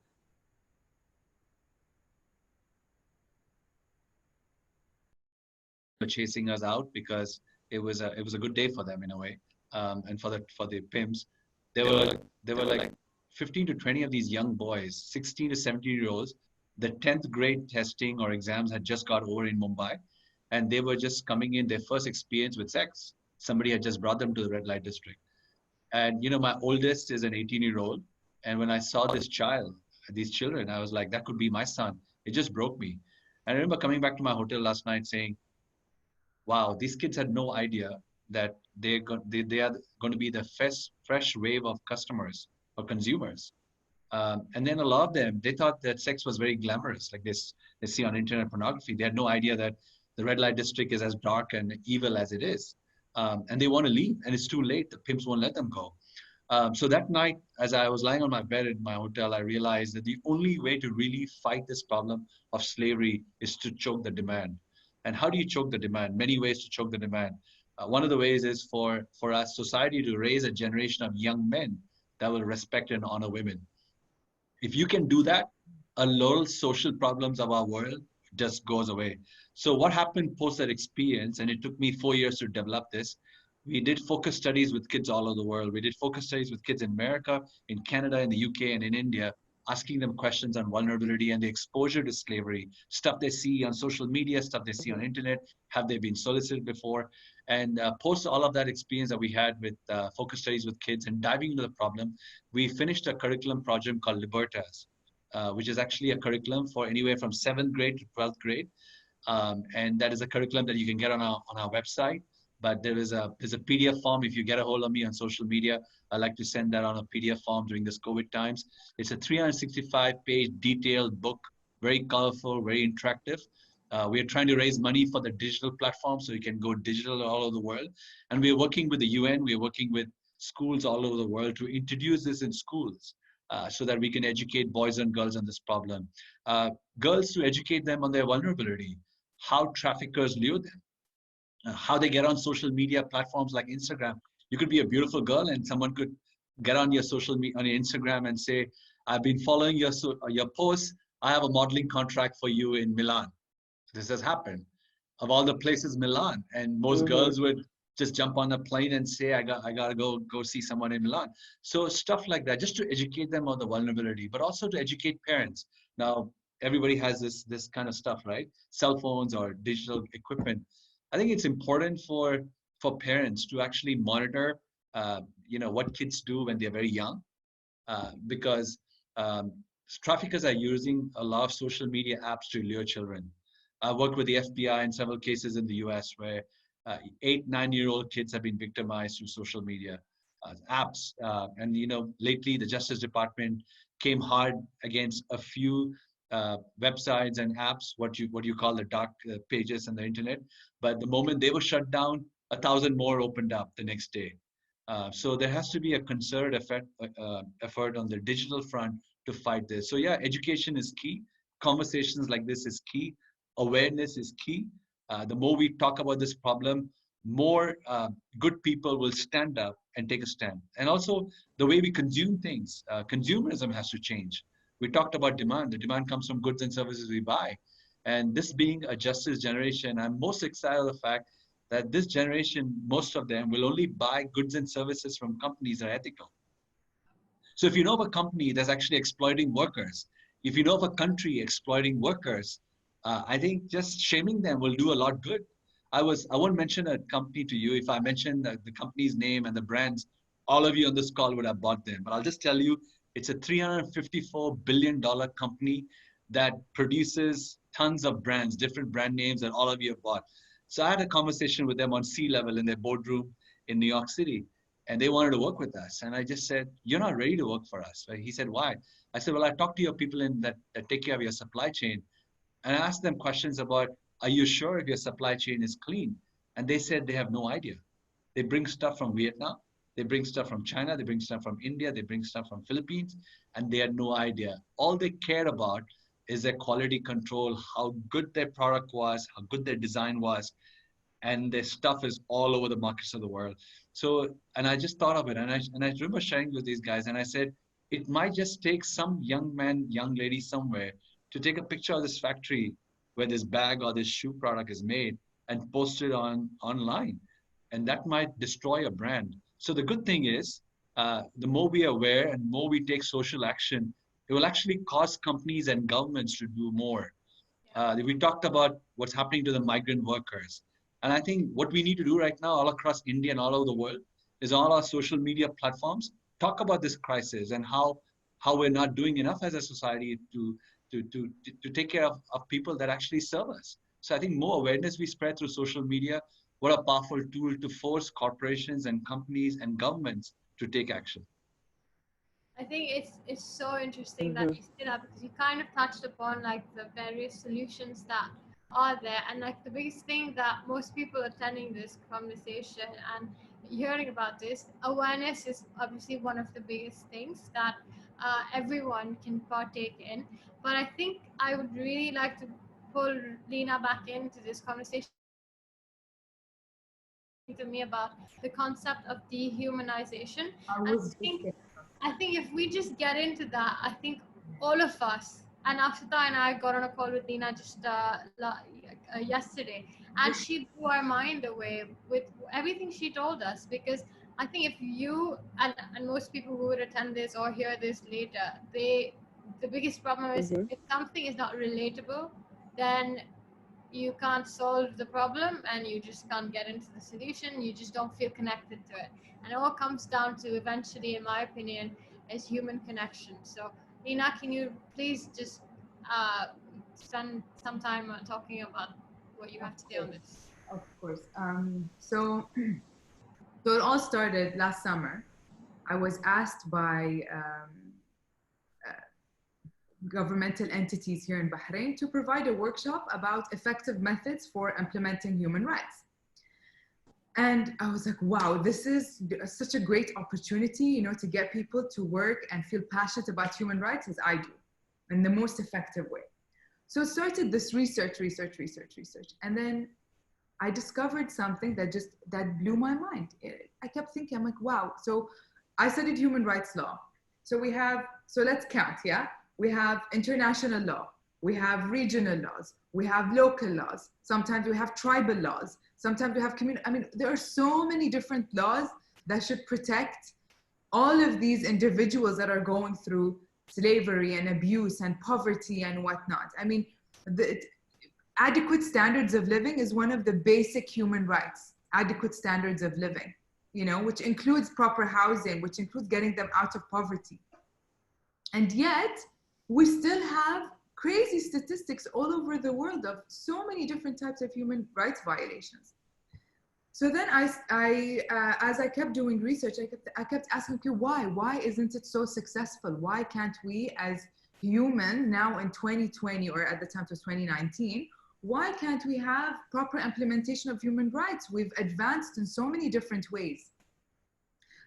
Chasing us out because it was a good day for them in a way, and for the pimps, there were like 15 to 20 of these young boys, 16 to 17-year-olds. The 10th grade testing or exams had just got over in Mumbai, and they were just coming in their first experience with sex. Somebody had just brought them to the red light district, and you know, my oldest is an 18-year-old, and when I saw these children, I was like, that could be my son. It just broke me. And I remember coming back to my hotel last night saying, wow, these kids had no idea that they are going to be the fresh wave of customers or consumers. And then a lot of them, they thought that sex was very glamorous, like this they see on internet pornography. They had no idea that the red light district is as dark and evil as it is. And they want to leave, and it's too late. The pimps won't let them go. So that night, as I was lying on my bed in my hotel, I realized that the only way to really fight this problem of slavery is to choke the demand. And how do you choke the demand? Many ways to choke the demand. One of the ways is for our society to raise a generation of young men that will respect and honor women. If you can do that, a lot of social problems of our world just goes away. So what happened post that experience, and it took me 4 years to develop this, we did focus studies with kids all over the world. We did focus studies with kids in America, in Canada, in the UK, and in India, asking them questions on vulnerability and the exposure to slavery, stuff they see on social media, stuff they see on internet, have they been solicited before? And post all of that experience that we had with focus studies with kids and diving into the problem, we finished a curriculum project called Libertas, which is actually a curriculum for anywhere from 7th grade to 12th grade. And that is a curriculum that you can get on our website. But there's a PDF form. If you get a hold of me on social media, I like to send that on a PDF form during this COVID times. It's a 365-page detailed book, very colorful, very interactive. We are trying to raise money for the digital platform so you can go digital all over the world. And we are working with the UN. We are working with schools all over the world to introduce this in schools so that we can educate boys and girls on this problem. Girls, to educate them on their vulnerability, how traffickers lure them, how they get on social media platforms like Instagram. You could be a beautiful girl and someone could get on your on your Instagram and say, I've been following your posts. I have a modeling contract for you in Milan. This has happened. Of all the places, Milan. And most girls would just jump on a plane and say, I gotta go see someone in Milan. So stuff like that, just to educate them on the vulnerability, but also to educate parents. Now, everybody has this kind of stuff, right? Cell phones or digital equipment. I think it's important for parents to actually monitor, what kids do when they're very young, because traffickers are using a lot of social media apps to lure children. I worked with the FBI in several cases in the US where 8, 9-year-old kids have been victimized through social media apps. And, lately the Justice Department came hard against a few websites and apps, what you call the dark pages on the internet. But the moment they were shut down, 1,000 more opened up the next day. So there has to be a concerted effort on the digital front to fight this. So yeah, education is key. Conversations like this is key. Awareness is key. The more we talk about this problem, more good people will stand up and take a stand. And also the way we consume things, consumerism has to change. We talked about demand. The demand comes from goods and services we buy. And this being a justice generation, I'm most excited of the fact that this generation, most of them will only buy goods and services from companies that are ethical. So if you know of a company that's actually exploiting workers, if you know of a country exploiting workers, I think just shaming them will do a lot good. I won't mention a company to you. If I mention the company's name and the brands, all of you on this call would have bought them. But I'll just tell you, it's a $354 billion company that produces tons of brands, different brand names that all of you have bought. So I had a conversation with them on C-level in their boardroom in New York City, and they wanted to work with us. And I just said, "You're not ready to work for us." Right? He said, "Why?" I said, "Well, I talked to your people that take care of your supply chain, and I asked them questions about, are you sure if your supply chain is clean?" And they said they have no idea. They bring stuff from Vietnam, they bring stuff from China, they bring stuff from India, they bring stuff from Philippines, and they had no idea. All they cared about is their quality control, how good their product was, how good their design was, and their stuff is all over the markets of the world. So, and I just thought of it, and I remember sharing with these guys, and I said, it might just take some young man, young lady somewhere to take a picture of this factory where this bag or this shoe product is made and post it online, and that might destroy a brand. So the good thing is, the more we are aware and more we take social action, it will actually cause companies and governments to do more. We talked about what's happening to the migrant workers. And I think what we need to do right now, all across India and all over the world, is all our social media platforms talk about this crisis and how we're not doing enough as a society to take care of people that actually serve us. So I think more awareness we spread through social media, what a powerful tool to force corporations and companies and governments to take action. I think it's so interesting that Mm-hmm. you say that, because you kind of touched upon like the various solutions that are there, and like the biggest thing that most people attending this conversation and hearing about this awareness is obviously one of the biggest things that everyone can partake in. But I think I would really like to pull Leena back into this conversation, because she was talking to me about the concept of dehumanization. I And was just saying, I think if we just get into that, I think all of us, and Akshita and I got on a call with Leena just yesterday, and she blew our mind away with everything she told us. Because I think if you and most people who would attend this or hear this later, the biggest problem is Mm-hmm. if something is not relatable, then you can't solve the problem and you just can't get into the solution. You just don't feel connected to it, and it all comes down to eventually, in my opinion, is human connection. So Leena, can you please just spend some time talking about what you of have to say on course, this? of course. So it all started last summer. I was asked by governmental entities here in Bahrain to provide a workshop about effective methods for implementing human rights. And I was like, wow, this is such a great opportunity, to get people to work and feel passionate about human rights as I do in the most effective way. So I started this research. And then I discovered something that blew my mind. I kept thinking, I'm like, wow. So I studied human rights law. So let's count, yeah? We have international law, we have regional laws, we have local laws, sometimes we have tribal laws, sometimes we have there are so many different laws that should protect all of these individuals that are going through slavery and abuse and poverty and whatnot. Adequate standards of living is one of the basic human rights, adequate standards of living, which includes proper housing, which includes getting them out of poverty. And yet, we still have crazy statistics all over the world of so many different types of human rights violations. So then as I kept doing research, I kept asking, okay, why? Why isn't it so successful? Why can't we as human now in 2020, or at the time it was 2019, why can't we have proper implementation of human rights? We've advanced in so many different ways.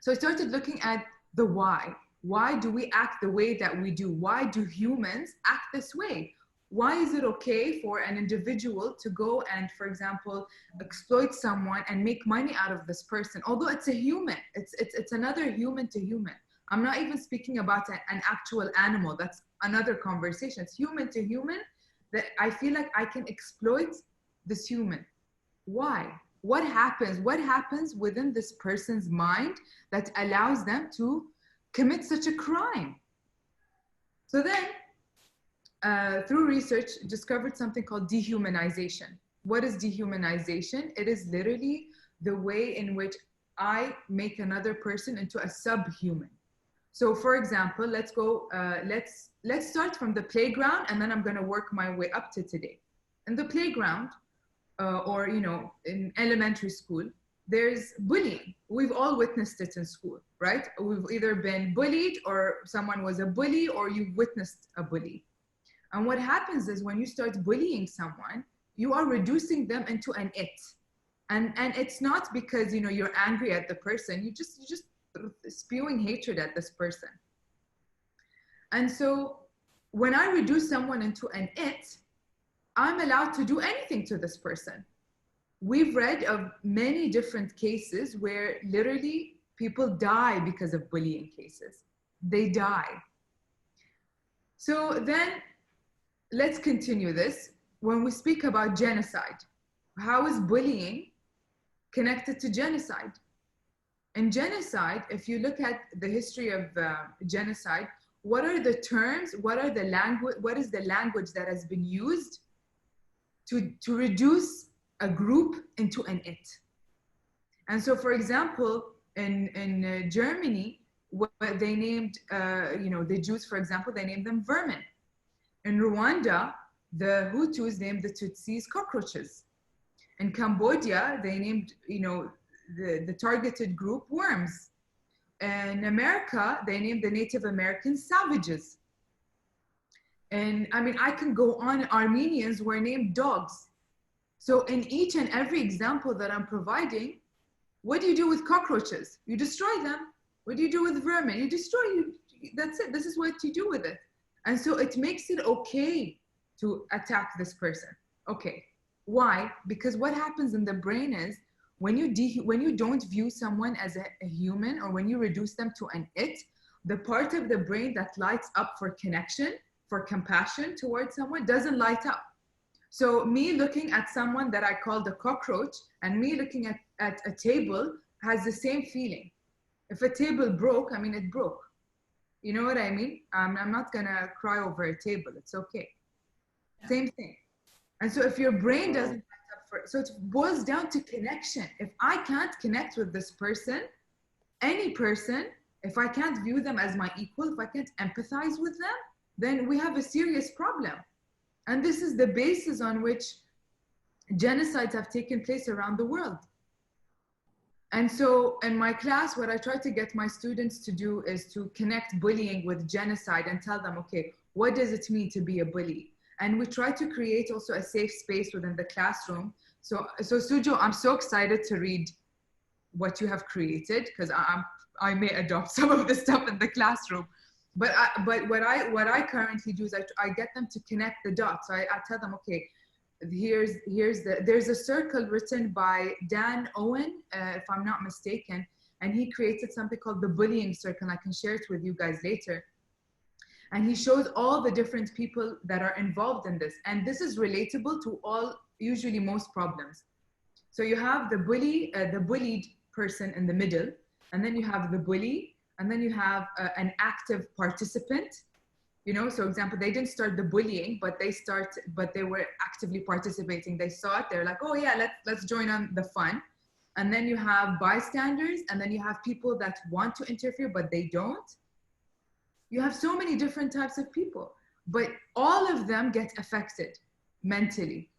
So I started looking at the why. Why do we act the way that we do? Why do humans act this way? Why is it okay for an individual to go and, for example, exploit someone and make money out of this person? Although it's a human, it's another human to human. I'm not even speaking about an actual animal. That's another conversation. It's human to human that I feel like I can exploit this human. Why? What happens? What happens within this person's mind that allows them to commit such a crime? So then, through research, discovered something called dehumanization. What is dehumanization? It is literally the way in which I make another person into a subhuman. So, for example, let's go. Let's start from the playground, and then I'm going to work my way up to today. In the playground, or in elementary school, there's bullying. We've all witnessed it in school, right? We've either been bullied, or someone was a bully, or you've witnessed a bully. And what happens is when you start bullying someone, you are reducing them into an it. And it's not because you're angry at the person, you just spewing hatred at this person. And so when I reduce someone into an it, I'm allowed to do anything to this person. We've read of many different cases where literally people die because of bullying cases. They die. So then let's continue this. When we speak about genocide, how is bullying connected to genocide? In genocide, if you look at the history of genocide, what are the terms, what is the language that has been used to reduce a group into an it? And so, for example, in Germany, what they named, the Jews, for example, they named them vermin. In Rwanda, the Hutus named the Tutsis cockroaches. In Cambodia, they named, the targeted group worms. In America, they named the Native Americans savages. And I can go on. Armenians were named dogs. So in each and every example that I'm providing, what do you do with cockroaches? You destroy them. What do you do with vermin? You destroy. That's it. This is what you do with it. And so it makes it okay to attack this person. Okay. Why? Because what happens in the brain is when you don't view someone as a human, or when you reduce them to an it, the part of the brain that lights up for connection, for compassion towards someone, doesn't light up. So me looking at someone that I called a cockroach and me looking at a table has the same feeling. If a table broke, it broke. You know what I mean? I'm not gonna cry over a table. It's okay. Yeah. Same thing. And so if your brain doesn't light up for it, so it boils down to connection. If I can't connect with this person, any person, if I can't view them as my equal, if I can't empathize with them, then we have a serious problem. And this is the basis on which genocides have taken place around the world. And so in my class, what I try to get my students to do is to connect bullying with genocide and tell them, okay, what does it mean to be a bully? And we try to create also a safe space within the classroom. So Sujo, I'm so excited to read what you have created, because I may adopt some of the stuff in the classroom. But what I currently do is I get them to connect the dots. So I tell them, okay, there's a circle written by Dan Owen, if I'm not mistaken, and he created something called the bullying circle. I can share it with you guys later. And he shows all the different people that are involved in this. And this is relatable to usually most problems. So you have the bullied person in the middle, and then you have the bully, and then you have an active participant. So for example, they didn't start the bullying, but they were actively participating. They saw it, they're like, oh yeah, let's join on the fun. And then you have bystanders, and then you have people that want to interfere, but they don't. You have so many different types of people. but all of them get affected mentally,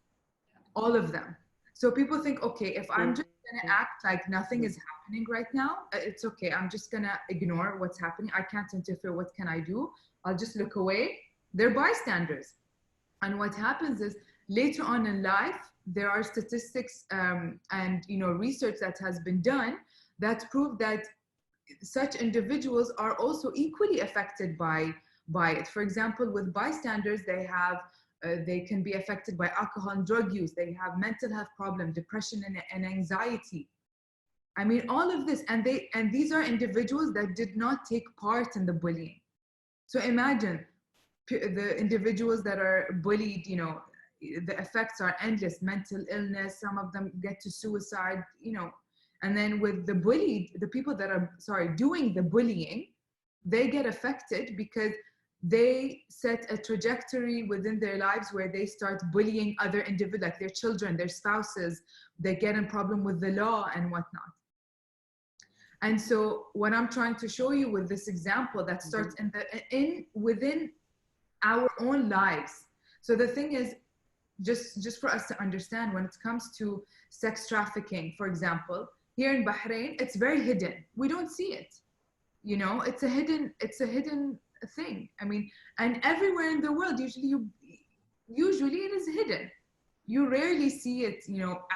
all of them. So people think, okay, if I'm just gonna act like nothing is happening right now, it's okay. I'm just gonna ignore what's happening. I can't interfere. What can I do? I'll just look away. They're bystanders. And what happens is later on in life, there are statistics and research that has been done that prove that such individuals are also equally affected by it. For example, with bystanders, they can be affected by alcohol and drug use. They have mental health problems, depression and anxiety. I mean, all of this, and these are individuals that did not take part in the bullying. So imagine the individuals that are bullied, the effects are endless. Mental illness, some of them get to suicide, and then with the bullied, the people that are doing the bullying, they get affected because they set a trajectory within their lives where they start bullying other individuals, like their children, their spouses. They get in problem with the law and whatnot. And so what I'm trying to show you with this example that starts within our own lives. So the thing is, just for us to understand, when it comes to sex trafficking, for example, here in Bahrain, it's very hidden. We don't see it. It's a hidden thing. I mean, and everywhere in the world, usually it is hidden. You rarely see it,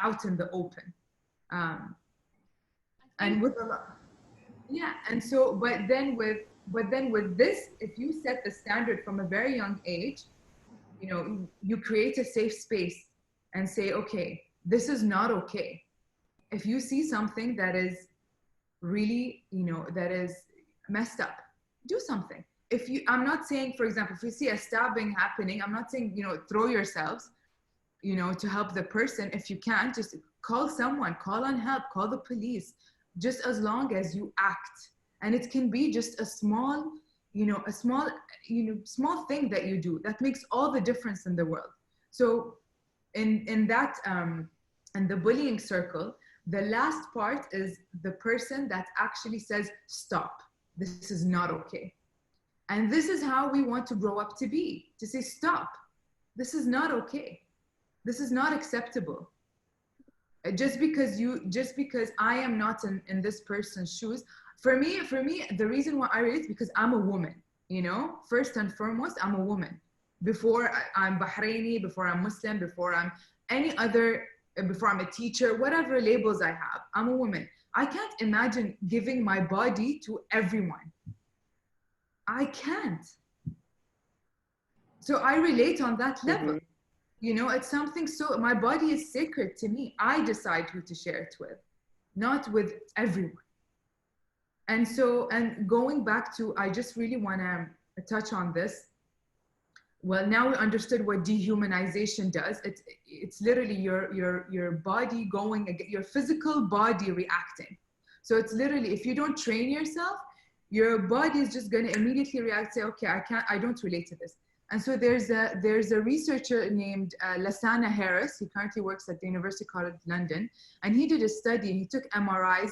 out in the open. And with a lot, yeah. And so, but then with this, if you set the standard from a very young age, you create a safe space and say, okay, this is not okay. If you see something that is really, that is messed up, do something. I'm not saying, for example, if you see a stabbing happening, I'm not saying, throw yourselves, to help the person. If you can't, just call someone, call on help, call the police, just as long as you act. And it can be just a small thing that you do that makes all the difference in the world. So in that, in the bullying circle, the last part is the person that actually says, stop, this is not okay. And this is how we want to grow up to be, to say, stop, this is not okay. This is not acceptable. Just because I am not in this person's shoes. For me, the reason why I relate is because I'm a woman, first and foremost, I'm a woman. Before I'm Bahraini, before I'm Muslim, before I'm before I'm a teacher, whatever labels I have, I'm a woman. I can't imagine giving my body to everyone. I can't. So I relate on that level. It's something, so my body is sacred to me. I decide who to share it with, not with everyone. And so, and going back to, I just really want to touch on this. Well, now we understood what dehumanization does. It's literally your body your physical body reacting. So it's literally, if you don't train yourself, your body is just going to immediately react, say, okay, I don't relate to this. And so there's a researcher named Lasana Harris. He currently works at the University College London, and he did a study. He took MRIs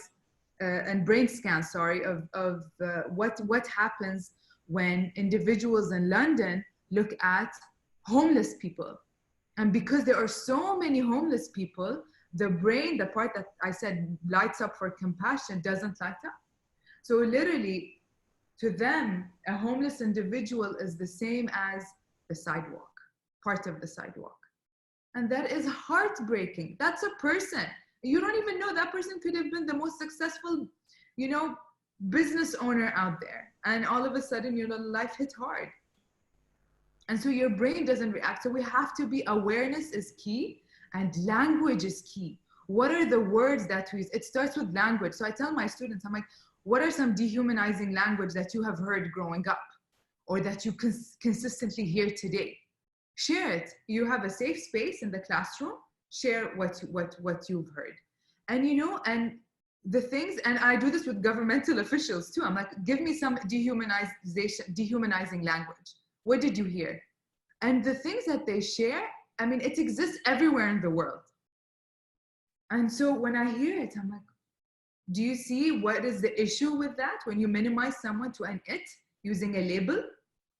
and brain scans, of what happens when individuals in London look at homeless people. And because there are so many homeless people, the brain, the part that I said lights up for compassion, doesn't light up. So literally, to them, a homeless individual is the same as the sidewalk, part of the sidewalk. And that is heartbreaking. That's a person. You don't even know that person could have been the most successful, business owner out there. And all of a sudden, life hit hard. And so your brain doesn't react. So we have to be, awareness is key and language is key. What are the words that we use? It starts with language. So I tell my students, I'm like, what are some dehumanizing language that you have heard growing up or that you consistently hear today? Share it. You have a safe space in the classroom. Share what you've heard. And and the things, and I do this with governmental officials too. I'm like, give me some dehumanizing language. What did you hear? And the things that they share, I mean, it exists everywhere in the world. And so when I hear it, I'm like, do you see what is the issue with that? When you minimize someone to an it using a label,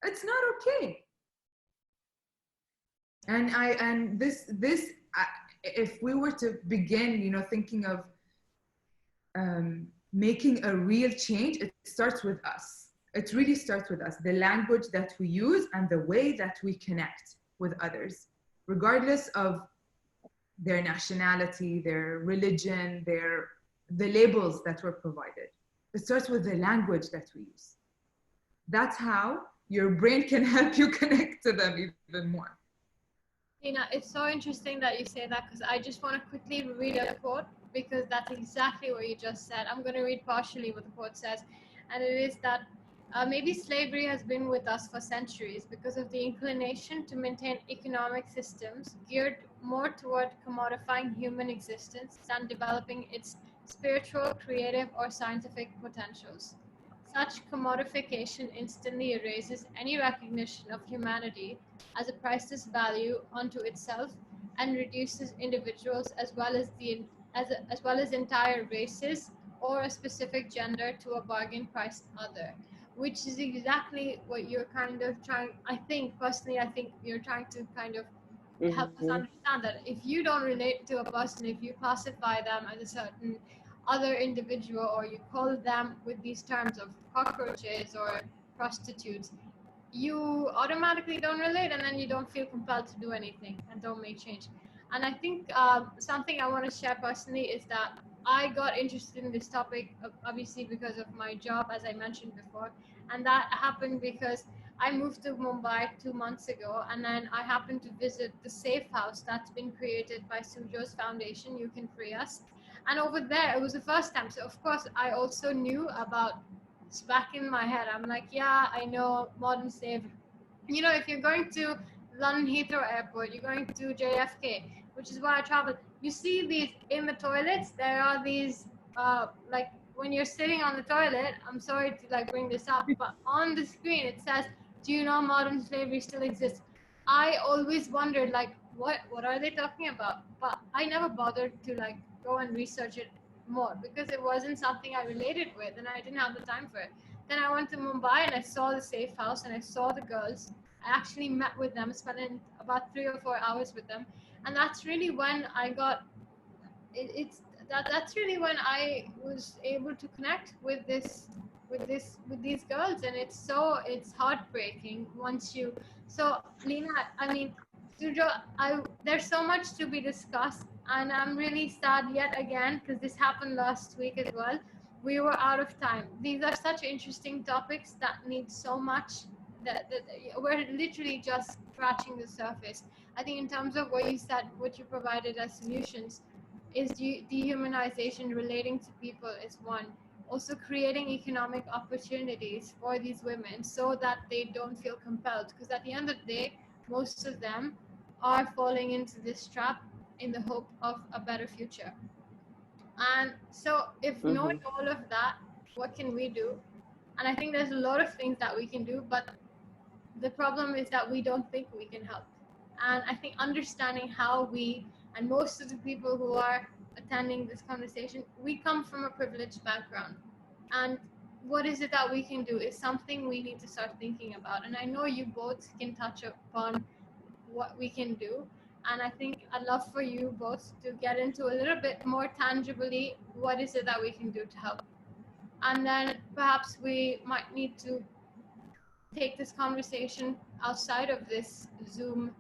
it's not okay. And if we were to begin, thinking of making a real change, it starts with us. It really starts with us, the language that we use and the way that we connect with others, regardless of their nationality, their religion, the labels that were provided. It starts with the language that we use. That's how your brain can help you connect to them even more. Leena, it's so interesting that you say that, because I just want to quickly read a quote, because that's exactly what you just said. I'm going to read partially what the quote says, and it is that maybe slavery has been with us for centuries because of the inclination to maintain economic systems geared more toward commodifying human existence than developing its spiritual, creative, or scientific potentials. Such commodification instantly erases any recognition of humanity as a priceless value unto itself, and reduces individuals as well as entire races or a specific gender to a bargain priced other, which is exactly what you're kind of trying. I think personally, I think you're trying to kind of help us Mm-hmm. understand that if you don't relate to a person, if you classify them as a certain other individual, or you call them with these terms of cockroaches or prostitutes, you automatically don't relate, and then you don't feel compelled to do anything and don't make change. And I think something I want to share personally is that I got interested in this topic obviously because of my job, as I mentioned before, and that happened because I moved to Mumbai 2 months ago, and then I happened to visit the safe house that's been created by Sujo's foundation, You Can Free Us. And over there, it was the first time. So, of course, I also knew about, it's back in my head. I'm like, yeah, I know modern slavery. You know, if you're going to London Heathrow Airport, you're going to JFK, which is where I traveled. You see these in the toilets. There are these, like when you're sitting on the toilet. I'm sorry to like bring this up, but on the screen it says, "Do you know modern slavery still exists?" I always wondered, like, what are they talking about? But I never bothered to like go and research it more because it wasn't something I related with, and I didn't have the time for it. Then I went to Mumbai and I saw the safe house and I saw the girls. I actually met with them, spent about 3 or 4 hours with them, and that's really when I got it's that's really when I was able to connect with with these girls, and it's heartbreaking once you. So Leena, I mean, Sujo, there's so much to be discussed, and I'm really sad yet again because this happened last week as well. We were out of time. These are such interesting topics that need so much that we're literally just scratching the surface. I think in terms of what you said, what you provided as solutions is dehumanization relating to people is one. Also creating economic opportunities for these women so that they don't feel compelled, because at the end of the day, most of them are falling into this trap in the hope of a better future. And so if knowing Mm-hmm. all of that, what can we do? And I think there's a lot of things that we can do, but the problem is that we don't think we can help. And I think understanding how we, and most of the people who are attending this conversation, we come from a privileged background. And what is it that we can do is something we need to start thinking about. And I know you both can touch upon what we can do. And I think I'd love for you both to get into a little bit more tangibly what is it that we can do to help. And then perhaps we might need to take this conversation outside of this Zoom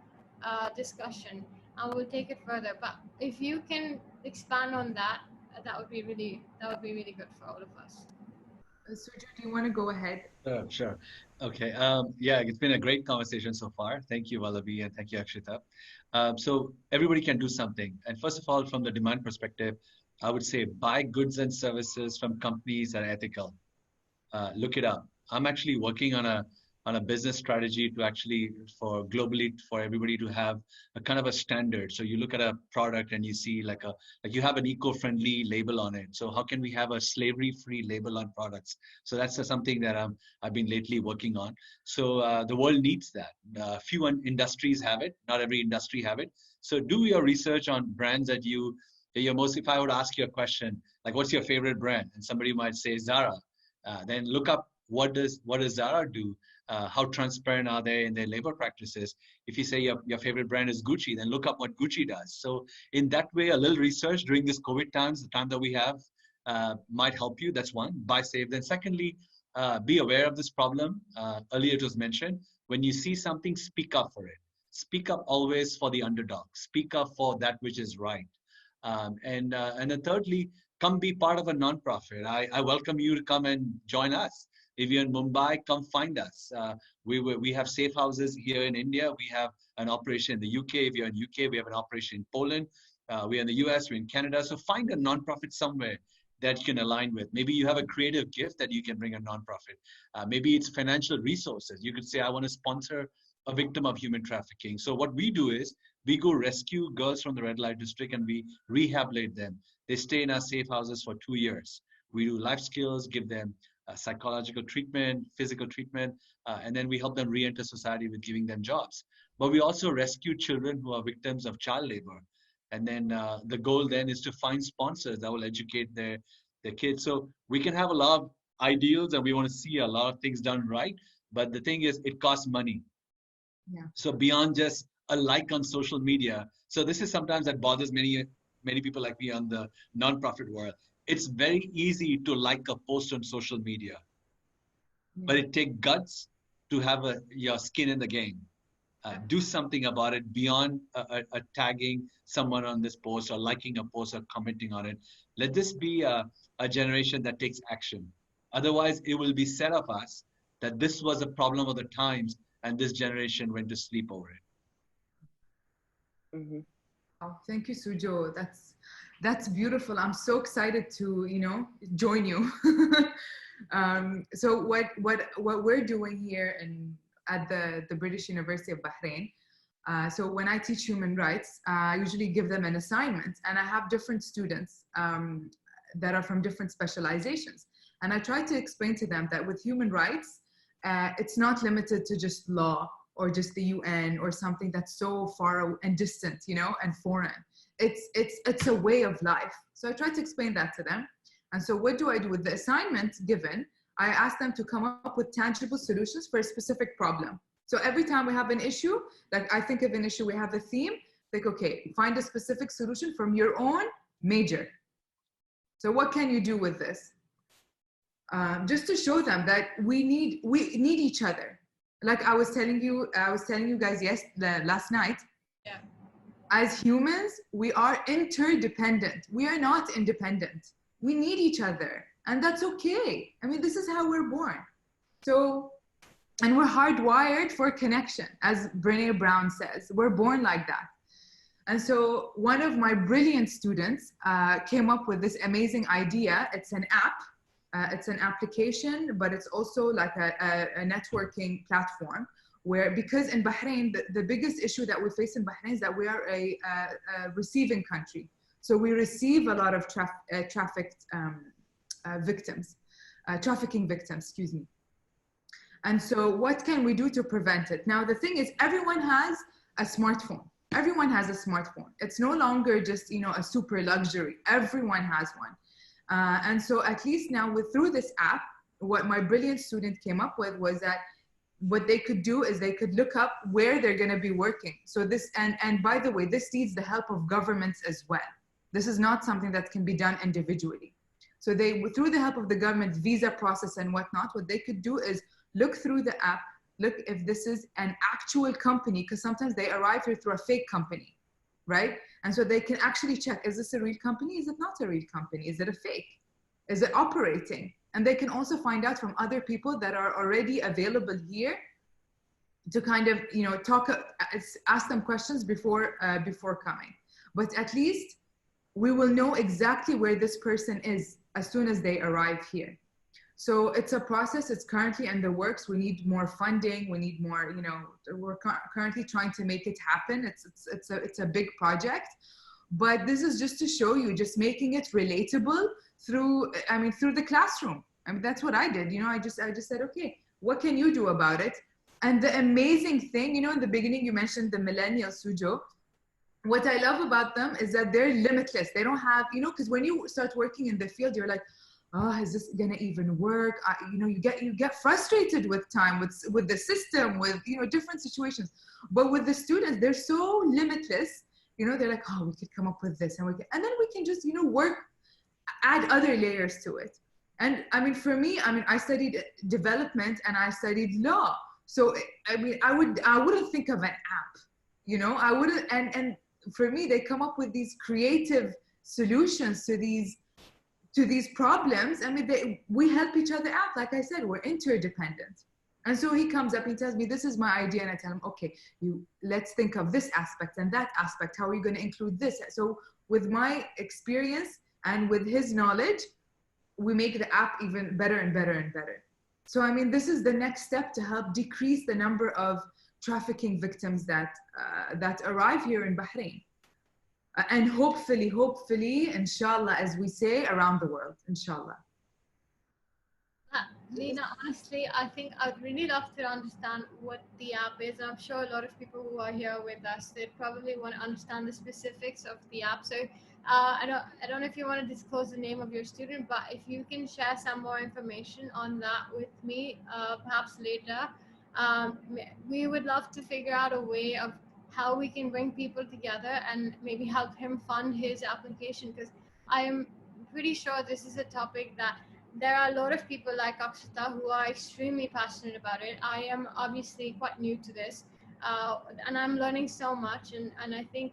discussion, and we'll take it further. But if you can expand on that, that would be really good for all of us. Sujo, do you want to go ahead? Sure, sure. Okay. Yeah, it's been a great conversation so far. Thank you, Vallabhi, and thank you, Akshita. So everybody can do something. And first of all, from the demand perspective, I would say buy goods and services from companies that are ethical. Look it up. I'm actually working on a business strategy to actually for globally for everybody to have a kind of a standard. So you look at a product and you see like you have an eco-friendly label on it. So how can we have a slavery-free label on products? So that's something that I've been lately working on. So the world needs that. Few industries have it. Not every industry have it. So do your research on brands that you're most. If I would ask you a question like, what's your favorite brand? And somebody might say Zara, then look up what does Zara do? How transparent are they in their labor practices? If you say your favorite brand is Gucci, then look up what Gucci does. So in that way, a little research during this COVID times, the time that we have, might help you. That's one, buy safe. Then secondly, be aware of this problem. Earlier it was mentioned, when you see something, speak up for it. Speak up always for the underdog. Speak up for that which is right. And then thirdly, come be part of a nonprofit. I welcome you to come and join us. If you're in Mumbai, come find us. We have safe houses here in India. We have an operation in the UK. If you're in UK, we have an operation in Poland. We're in the US, we're in Canada. So find a nonprofit somewhere that you can align with. Maybe you have a creative gift that you can bring a nonprofit. Maybe it's financial resources. You could say, I want to sponsor a victim of human trafficking. So what we do is we go rescue girls from the red light district and we rehabilitate them. They stay in our safe houses for 2 years. We do life skills, give them psychological treatment, physical treatment, and then we help them re-enter society with giving them jobs. But we also rescue children who are victims of child labor. And then the goal then is to find sponsors that will educate their kids. So we can have a lot of ideals and we want to see a lot of things done right. But the thing is, it costs money. Yeah. So beyond just a like on social media, so this is sometimes that bothers many people like me on the nonprofit world. It's very easy to like a post on social media, but it takes guts to have your skin in the game. Do something about it beyond tagging someone on this post or liking a post or commenting on it. Let this be a generation that takes action. Otherwise, it will be said of us that this was a problem of the times and this generation went to sleep over it. Mm-hmm. Oh, thank you, Sujo. That's beautiful. I'm so excited to, join you. So what we're doing here at the British University of Bahrain. So when I teach human rights, I usually give them an assignment, and I have different students that are from different specializations. And I try to explain to them that with human rights, it's not limited to just law or just the UN or something that's so far and distant, and foreign. It's a way of life. So I try to explain that to them. And so what do I do with the assignment given? I ask them to come up with tangible solutions for a specific problem. So every time we have an issue, like I think of an issue, we have a theme, like, okay, find a specific solution from your own major. So what can you do with this? Just to show them that we need each other. Like I was telling you guys last night. Yeah. As humans, we are interdependent. We are not independent. We need each other, and that's okay. I mean, this is how we're born. So, and we're hardwired for connection, as Brené Brown says. We're born like that. And so one of my brilliant students came up with this amazing idea. It's an app. It's an application, but it's also like a networking platform where, because in Bahrain, the biggest issue that we face in Bahrain is that we are a receiving country. So we receive a lot of trafficking victims, excuse me. And so what can we do to prevent it? Now, the thing is, everyone has a smartphone. Everyone has a smartphone. It's no longer just, a super luxury. Everyone has one. And so at least now through this app, what my brilliant student came up with was that what they could do is they could look up where they're going to be working. So this, and by the way, this needs the help of governments as well. This is not something that can be done individually. So they, through the help of the government visa process and whatnot, what they could do is look through the app, look if this is an actual company, because sometimes they arrive here through a fake company, right? And so they can actually check, is this a real company? Is it not a real company? Is it a fake? Is it operating? And they can also find out from other people that are already available here to kind of, ask them questions before coming. But at least we will know exactly where this person is as soon as they arrive here. So it's a process. It's currently in the works. We need more funding. We need more, we're currently trying to make it happen. It's a big project, but this is just to show you, just making it relatable through the classroom. I mean, that's what I did. I just said, okay, what can you do about it? And the amazing thing, in the beginning, you mentioned the millennials, Sujo. What I love about them is that they're limitless. They don't have, because when you start working in the field, you're like, oh, is this gonna even work? You get frustrated with time, with the system, with different situations. But with the students, they're so limitless. They're like, oh, we could come up with this, and then we can just work, add other layers to it. And I mean, for me, I studied development and I studied law. So I wouldn't think of an app, I wouldn't. And for me, they come up with these creative solutions to these problems. We help each other out. Like I said, we're interdependent. And so he comes up, he tells me, this is my idea. And I tell him, okay, let's think of this aspect and that aspect. How are you going to include this? So with my experience and with his knowledge, we make the app even better and better and better. So, this is the next step to help decrease the number of trafficking victims that arrive here in Bahrain. And hopefully, inshallah, as we say, around the world, inshallah. Leena, honestly, I think I'd really love to understand what the app is. I'm sure a lot of people who are here with us, they probably want to understand the specifics of the app. So I don't know if you want to disclose the name of your student, but if you can share some more information on that with me, perhaps later, we would love to figure out a way of how we can bring people together and maybe help him fund his application, because I am pretty sure this is a topic that there are a lot of people like Akshita who are extremely passionate about it. I am obviously quite new to this, and I'm learning so much. And I think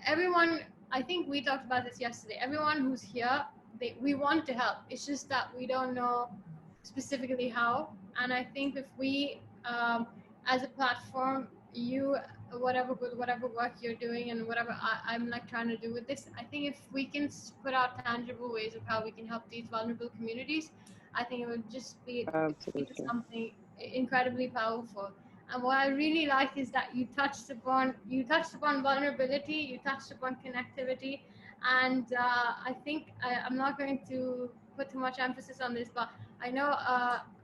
everyone. I think we talked about this yesterday. Everyone who's here, we want to help. It's just that we don't know specifically how. And I think if we, as a platform, whatever work you're doing and whatever I'm like trying to do with this, I think if we can put out tangible ways of how we can help these vulnerable communities, I think it would just be something incredibly powerful. And what I really like is that you touched upon vulnerability, you touched upon connectivity, and I think I'm not going to put too much emphasis on this, but I know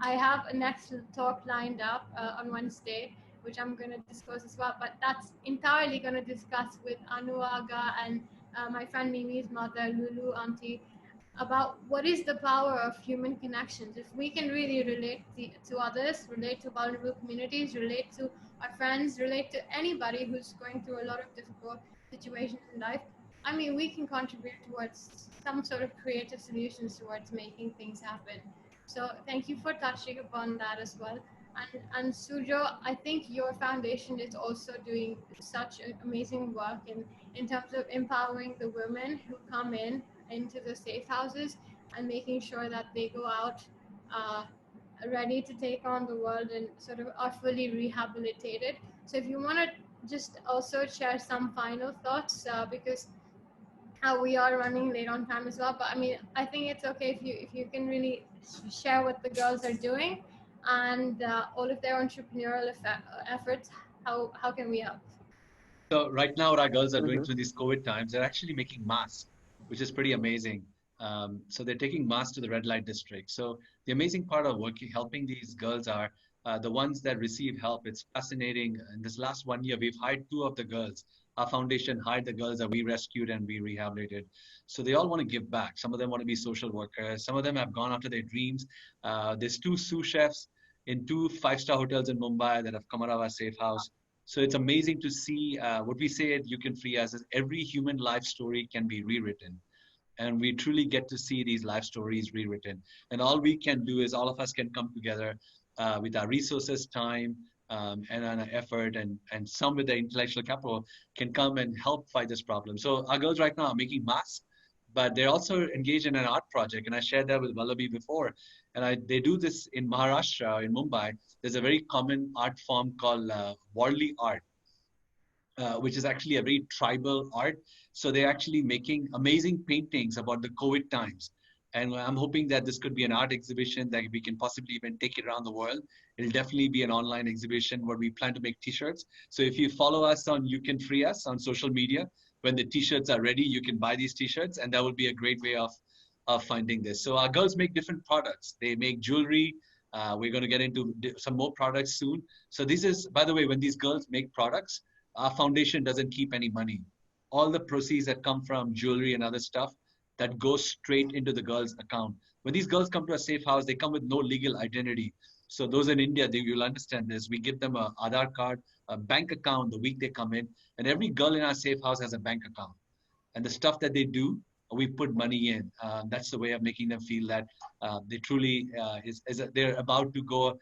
I have a next talk lined up on Wednesday, which I'm going to discuss as well, but that's entirely going to discuss with Anu Aga and my friend Mimi's mother, Lulu Auntie, about what is the power of human connections. If we can really relate to others, relate to vulnerable communities, relate to our friends, relate to anybody who's going through a lot of difficult situations in life, we can contribute towards some sort of creative solutions towards making things happen. So thank you for touching upon that as well. And Sujo, I think your foundation is also doing such amazing work in terms of empowering the women who come into the safe houses and making sure that they go out ready to take on the world and sort of are fully rehabilitated. So if you want to just also share some final thoughts, because we are running late on time as well, but I think it's okay if you can really share what the girls are doing and all of their entrepreneurial efforts. How can we help? So right now, what our girls are doing through these COVID times, they're actually making masks, which is pretty amazing. So they're taking masks to the red light district. So the amazing part of helping these girls are the ones that receive help. It's fascinating. In this last 1 year, we've hired 2 of the girls. Our foundation hired the girls that we rescued and we rehabilitated. So they all want to give back. Some of them want to be social workers. Some of them have gone after their dreams. There's 2 sous chefs in 2 5-star hotels in Mumbai that have come out of our safe house. So it's amazing to see what we say at You Can Free Us is every human life story can be rewritten. And we truly get to see these life stories rewritten. And all we can do is all of us can come together with our resources, time, and our effort, and some with the intellectual capital can come and help fight this problem. So our girls right now are making masks, but they're also engaged in an art project. And I shared that with Vallabhi before. And they do this in Maharashtra, in Mumbai. There's a very common art form called Warli art, which is actually a very tribal art. So they're actually making amazing paintings about the COVID times. And I'm hoping that this could be an art exhibition that we can possibly even take it around the world. It'll definitely be an online exhibition where we plan to make t-shirts. So if you follow us on You Can Free Us on social media, when the t-shirts are ready, you can buy these t-shirts, and that would be a great way of finding this. So our girls make different products. They make jewelry. We're going to get into some more products soon. So this is, by the way, when these girls make products, our foundation doesn't keep any money. All the proceeds that come from jewelry and other stuff, that goes straight into the girl's account. When these girls come to a safe house, they come with no legal identity. So those in India, you'll understand this. We give them a Aadhaar card, a bank account the week they come in, and every girl in our safe house has a bank account. And the stuff that they do, we put money in. That's the way of making them feel that they truly they're about to go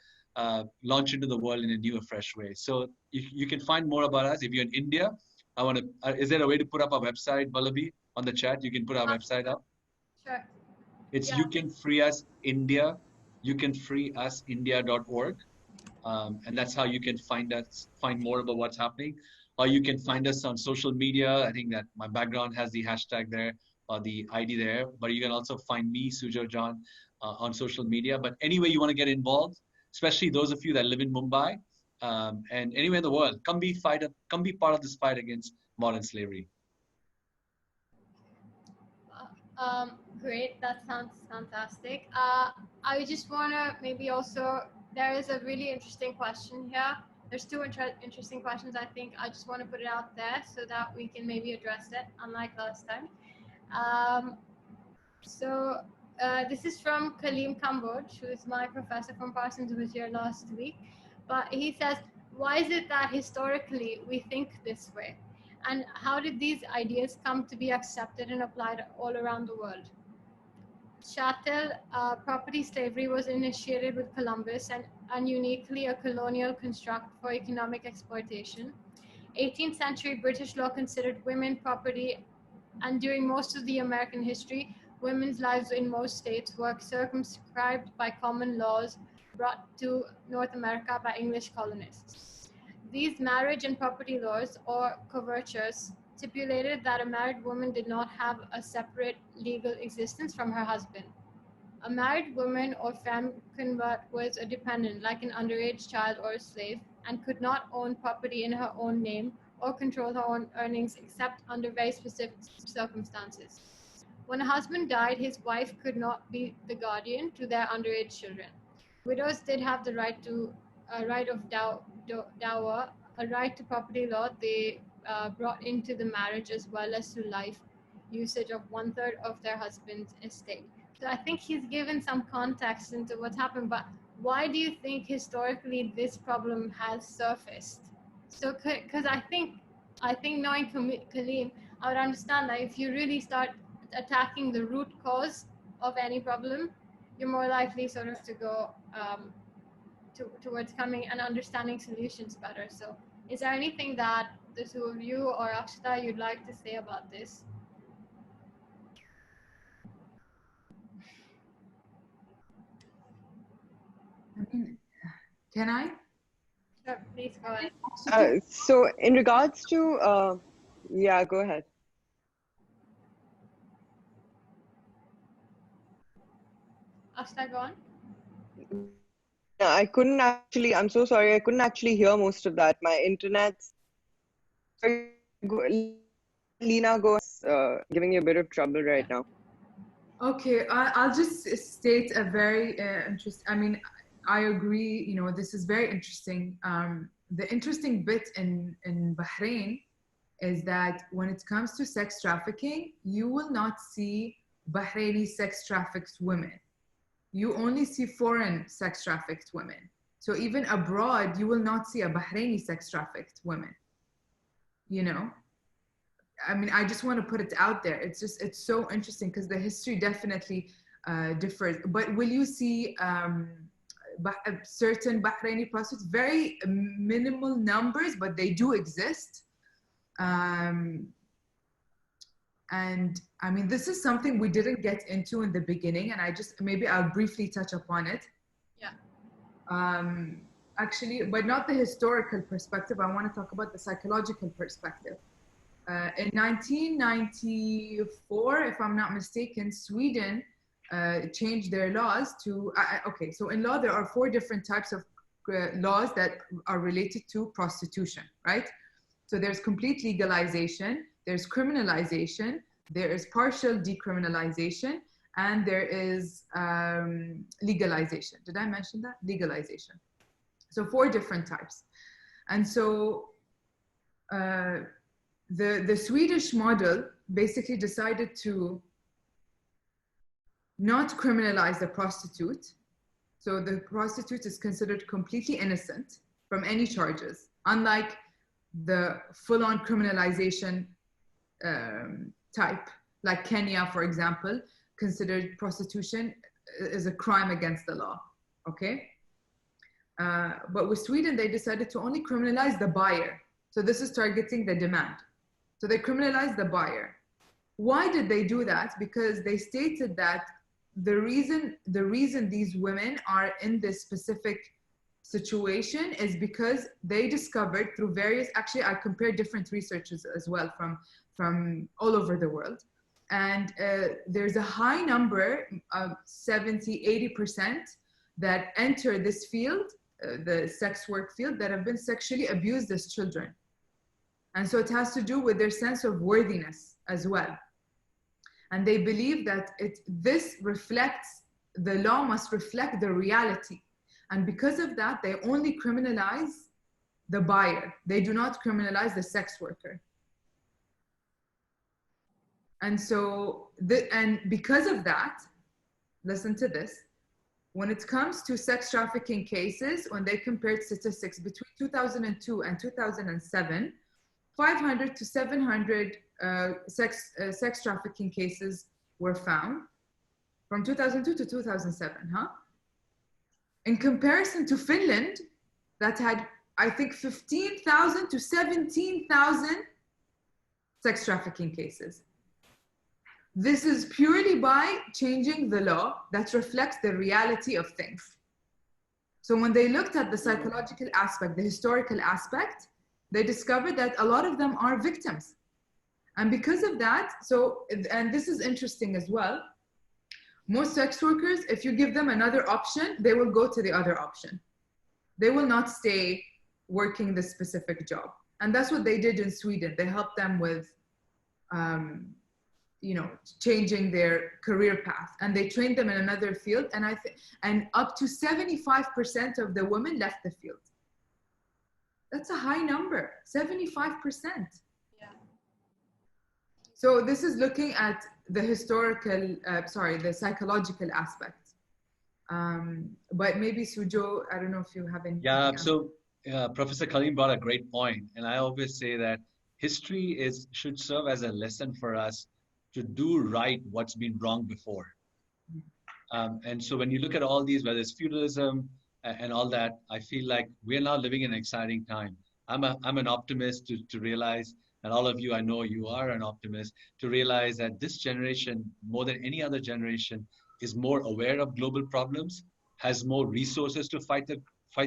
launch into the world in a new, fresh way. So you can find more about us if you're in India. I want to. Is there a way to put up our website, Vallabhi, on the chat? You can put our website up. Sure. It's Yeah. You Can Free Us India. YouCanFreeUsIndia.org. And that's how you can find us, find more about what's happening. Or you can find us on social media. I think that my background has the hashtag there or the ID there. But you can also find me, Sujo John, on social media. But anyway, you want to get involved, especially those of you that live in Mumbai and anywhere in the world, come be part of this fight against modern slavery. Great, that sounds fantastic. I just want to maybe also, there is a really interesting question here. There's two interesting questions. I think I just want to put it out there so that we can maybe address it, unlike last time. This is from Kaleem Kamboj, who is my professor from Parsons, who was here last week. But he says, why is it that historically we think this way? And how did these ideas come to be accepted and applied all around the world? Chattel property slavery was initiated with Columbus and uniquely a colonial construct for economic exploitation. 18th century British law considered women property, and during most of the American history, women's lives in most states were circumscribed by common laws brought to North America by English colonists. These marriage and property laws, or covertures, stipulated that a married woman did not have a separate legal existence from her husband. A married woman or femme convert was a dependent, like an underage child or a slave, and could not own property in her own name or control her own earnings except under very specific circumstances. When a husband died, his wife could not be the guardian to their underage children. Widows did have the right to a right of dower, a right to property law they brought into the marriage, as well as to life usage of 1/3 of their husband's estate. So I think he's given some context into what's happened, but why do you think historically this problem has surfaced? So, because I think knowing Kaleem, I would understand that if you really start attacking the root cause of any problem, you're more likely sort of to go towards coming and understanding solutions better. So is there anything that the two of you or Akshita you'd like to say about this? Can I? Sure, please go ahead. So in regards to, yeah, go ahead. Akshita, go on. I couldn't actually, I'm so sorry, I couldn't actually hear most of that. My internet's, Leena, go, giving you a bit of trouble right now. Okay, I'll just state a very interesting, I mean, I agree, you know, this is very interesting. The interesting bit in Bahrain is that when it comes to sex trafficking, you will not see Bahraini sex trafficked women. You only see foreign sex trafficked women. So even abroad, you will not see a Bahraini sex trafficked woman. You know, I mean, I just want to put it out there. It's just, it's so interesting because the history definitely differs. But will you see certain Bahraini prostitutes? Very minimal numbers, but they do exist. And I mean, this is something we didn't get into in the beginning, and maybe I'll briefly touch upon it. Yeah. Actually, but not the historical perspective. I want to talk about the psychological perspective. In 1994, if I'm not mistaken, Sweden changed their laws to, okay, so in law, there are 4 different types of laws that are related to prostitution, right? So there's complete legalization, there's criminalization, there is partial decriminalization, and there is legalization. Did I mention that? Legalization. So 4 different types. And so the Swedish model basically decided to not criminalize the prostitute. So the prostitute is considered completely innocent from any charges, unlike the full-on criminalization type, like Kenya, for example, considered prostitution is a crime against the law, okay? But with Sweden, they decided to only criminalize the buyer. So this is targeting the demand. So they criminalized the buyer. Why did they do that? Because they stated that the reason these women are in this specific situation is because they discovered through various, actually I compared different researches as well from all over the world. And there's a high number of 70–80% that enter this field, the sex work field, that have been sexually abused as children. And so it has to do with their sense of worthiness as well. And they believe that this reflects, the law must reflect the reality. And because of that, they only criminalize the buyer. They do not criminalize the sex worker. And so, and because of that, listen to this, when it comes to sex trafficking cases, when they compared statistics between 2002 and 2007, 500 to 700 sex trafficking cases were found from 2002 to 2007, In comparison to Finland, that had, I think, 15,000 to 17,000 sex trafficking cases. This is purely by changing the law that reflects the reality of things. So when they looked at the psychological aspect, the historical aspect, they discovered that a lot of them are victims. And because of that, and this is interesting as well, most sex workers, if you give them another option, they will go to the other option. They will not stay working this specific job. And that's what they did in Sweden. They helped them with, changing their career path, and they trained them in another field. And up to 75% of the women left the field. That's a high number, 75%. Yeah. So this is looking at the historical, the psychological aspect. But maybe Sujo, I don't know if you have any. Yeah, so Professor Karim brought a great point. And I always say that history should serve as a lesson for us to do right what's been wrong before. And so when you look at all these, whether it's feudalism and all that, I feel like we're now living in an exciting time. I'm an optimist to realize, and all of you, I know you are an optimist, to realize that this generation, more than any other generation, is more aware of global problems, has more resources to fight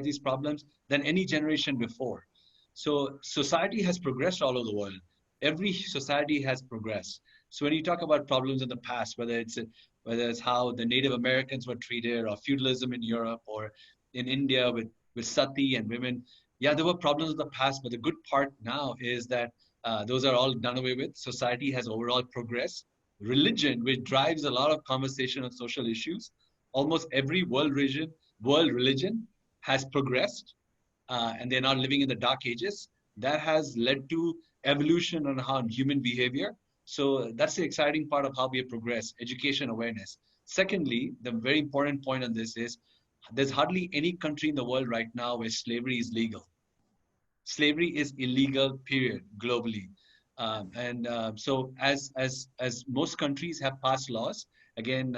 these problems than any generation before. So society has progressed all over the world. Every society has progressed. So when you talk about problems in the past, whether it's how the Native Americans were treated, or feudalism in Europe, or in India with sati and women, yeah, there were problems in the past, but the good part now is that those are all done away with. Society has overall progressed. Religion, which drives a lot of conversation on social issues, almost every world religion has progressed, and they're not living in the dark ages. That has led to evolution on how human behavior. So that's the exciting part of how we have progressed, education awareness. Secondly, the very important point on this is there's hardly any country in the world right now where slavery is legal. Slavery is illegal, period, globally. So as most countries have passed laws, again,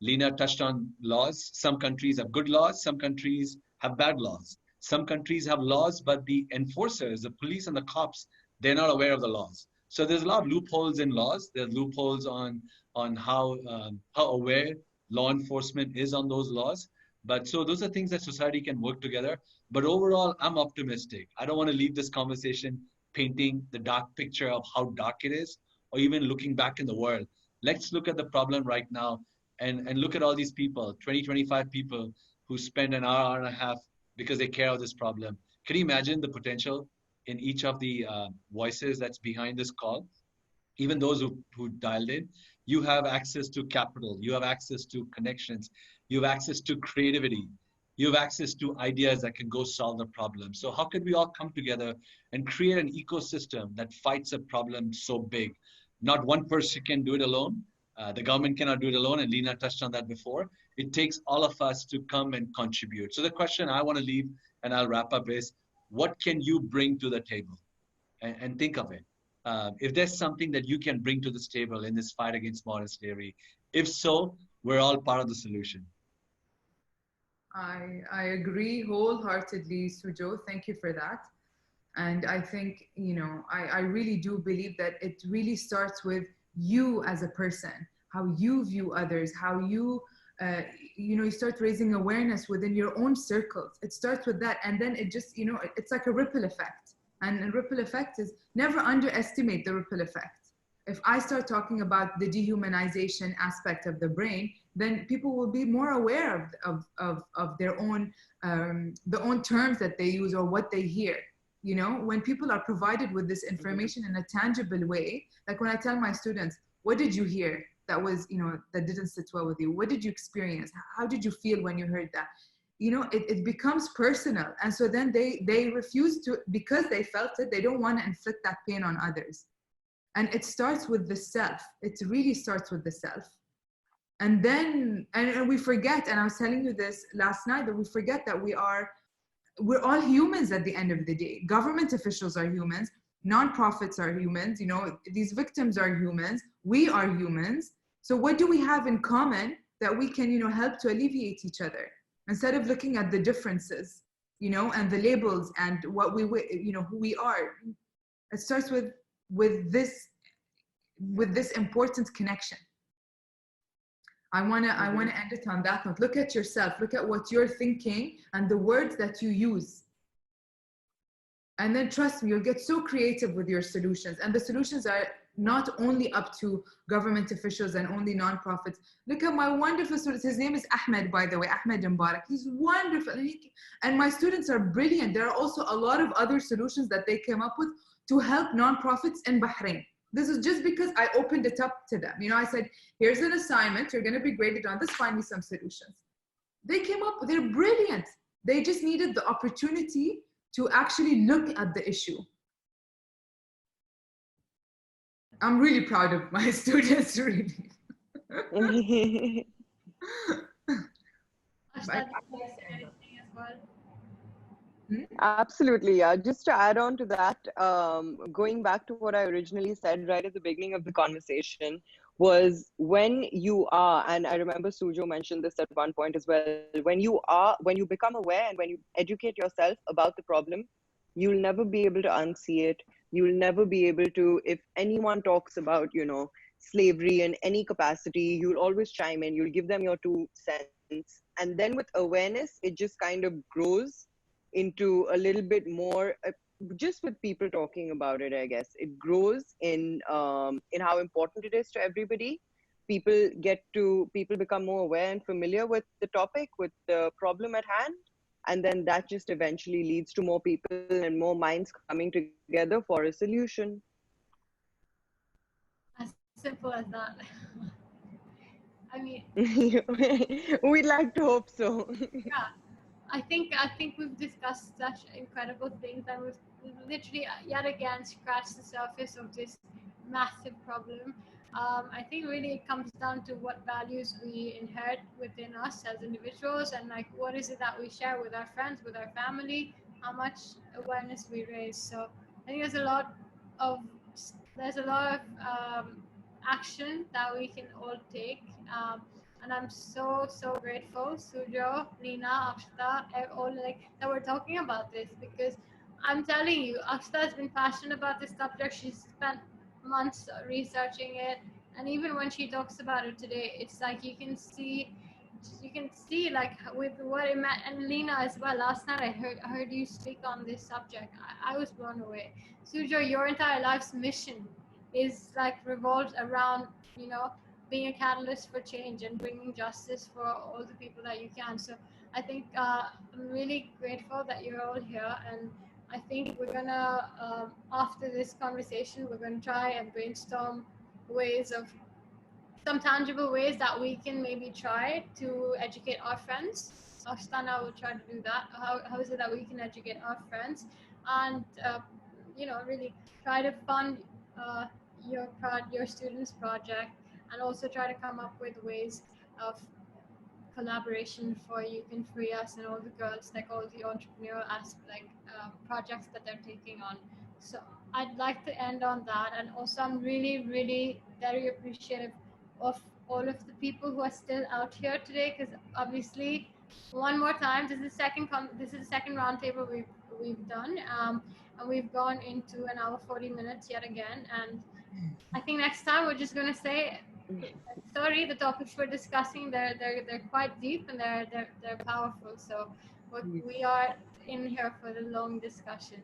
Leena touched on laws. Some countries have good laws, some countries have bad laws. Some countries have laws, but the enforcers, the police and the cops, they're not aware of the laws. So there's a lot of loopholes in laws. There's loopholes on how aware law enforcement is on those laws. But so those are things that society can work together. But overall, I'm optimistic. I don't want to leave this conversation painting the dark picture of how dark it is, or even looking back in the world. Let's look at the problem right now and look at all these people, 25 people who spend an hour and a half because they care of this problem. Can you imagine the potential in each of the voices that's behind this call? Even those who dialed in, you have access to capital, you have access to connections, you have access to creativity, you have access to ideas that can go solve the problem. So how can we all come together and create an ecosystem that fights a problem so big? Not one person can do it alone, The government cannot do it alone, and Leena touched on that before. It takes all of us to come and contribute. So the question I want to leave, and I'll wrap up, is what can you bring to the table? And think of it. If there's something that you can bring to this table in this fight against modern slavery, if so, we're all part of the solution. I agree wholeheartedly, Sujo. Thank you for that. And I think, I really do believe that it really starts with you as a person, how you view others, how you, you start raising awareness within your own circles. It starts with that. And then it just, it's like a ripple effect. And a ripple effect is never underestimate the ripple effect. If I start talking about the dehumanization aspect of the brain, then people will be more aware of their own, the own terms that they use or what they hear. When people are provided with this information in a tangible way, like when I tell my students, what did you hear that was, that didn't sit well with you? What did you experience? How did you feel when you heard that? It becomes personal. And so then they refuse to, because they felt it, they don't want to inflict that pain on others. And it starts with the self. It really starts with the self. And then, and we forget, and I was telling you this last night, that we forget that we're all humans at the end of the day. Government officials are humans, nonprofits are humans, these victims are humans, we are humans. So what do we have in common that we can, help to alleviate each other? Instead of looking at the differences, and the labels and what we, who we are. It starts with this important connection. I wanna end it on that note. Look at yourself, look at what you're thinking and the words that you use. And then trust me, you'll get so creative with your solutions. And the solutions are not only up to government officials and only nonprofits. Look at my wonderful students. His name is Ahmed, by the way, Ahmed Mbarak. He's wonderful. And my students are brilliant. There are also a lot of other solutions that they came up with to help nonprofits in Bahrain. This is just because I opened it up to them. I said, here's an assignment. You're going to be graded on this. Find me some solutions. They came up, they're brilliant. They just needed the opportunity to actually look at the issue. I'm really proud of my students, really. Absolutely, yeah. Just to add on to that, going back to what I originally said right at the beginning of the conversation, was when you are, and I remember Sujo mentioned this at one point as well, when you become aware and when you educate yourself about the problem, you'll never be able to unsee it. You'll never be able to, if anyone talks about, slavery in any capacity, you'll always chime in, you'll give them your 2 cents. And then with awareness, it just kind of grows into a little bit more, just with people talking about it, I guess. It grows in how important it is to everybody. People become more aware and familiar with the topic, with the problem at hand. And then that just eventually leads to more people and more minds coming together for a solution. As simple as that. I mean, we'd like to hope so. Yeah, I think we've discussed such incredible things, and we've literally yet again scratched the surface of this massive problem. I think really it comes down to what values we inherit within us as individuals, and like what is it that we share with our friends, with our family, how much awareness we raise. So I think there's a lot of action that we can all take. And I'm so grateful, Sujo, Leena, Akshita, all that we're talking about this, because I'm telling you, Akshita has been passionate about this subject. She's spent months researching it, and even when she talks about it today, it's like you can see like with what it meant. And Leena as well. Last night I heard you speak on this subject. I was blown away. Sujo, your entire life's mission is like revolved around being a catalyst for change and bringing justice for all the people that you can. So I think I'm really grateful that you're all here, and I think we're gonna after this conversation we're gonna try and brainstorm ways of some tangible ways that we can maybe try to educate our friends. Ashtana will try to do that. How is it that we can educate our friends and really try to fund your students' project and also try to come up with ways of collaboration for You Can Free Us and all the girls, like all the entrepreneurial projects that they're taking on. So I'd like to end on that, and also I'm really, really very appreciative of all of the people who are still out here today, because obviously, one more time, this is the second roundtable we've done, and we've gone into an hour 40 minutes yet again, and I think next time we're just gonna say sorry, the topics we're discussing, they're quite deep and they're powerful. So we are in here for the long discussion.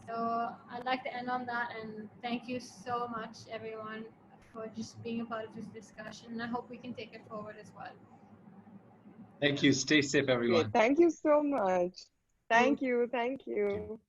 So I'd like to end on that, and thank you so much, everyone, for just being a part of this discussion. And I hope we can take it forward as well. Thank you. Stay safe, everyone. Great. Thank you so much. Thank you. Thank you.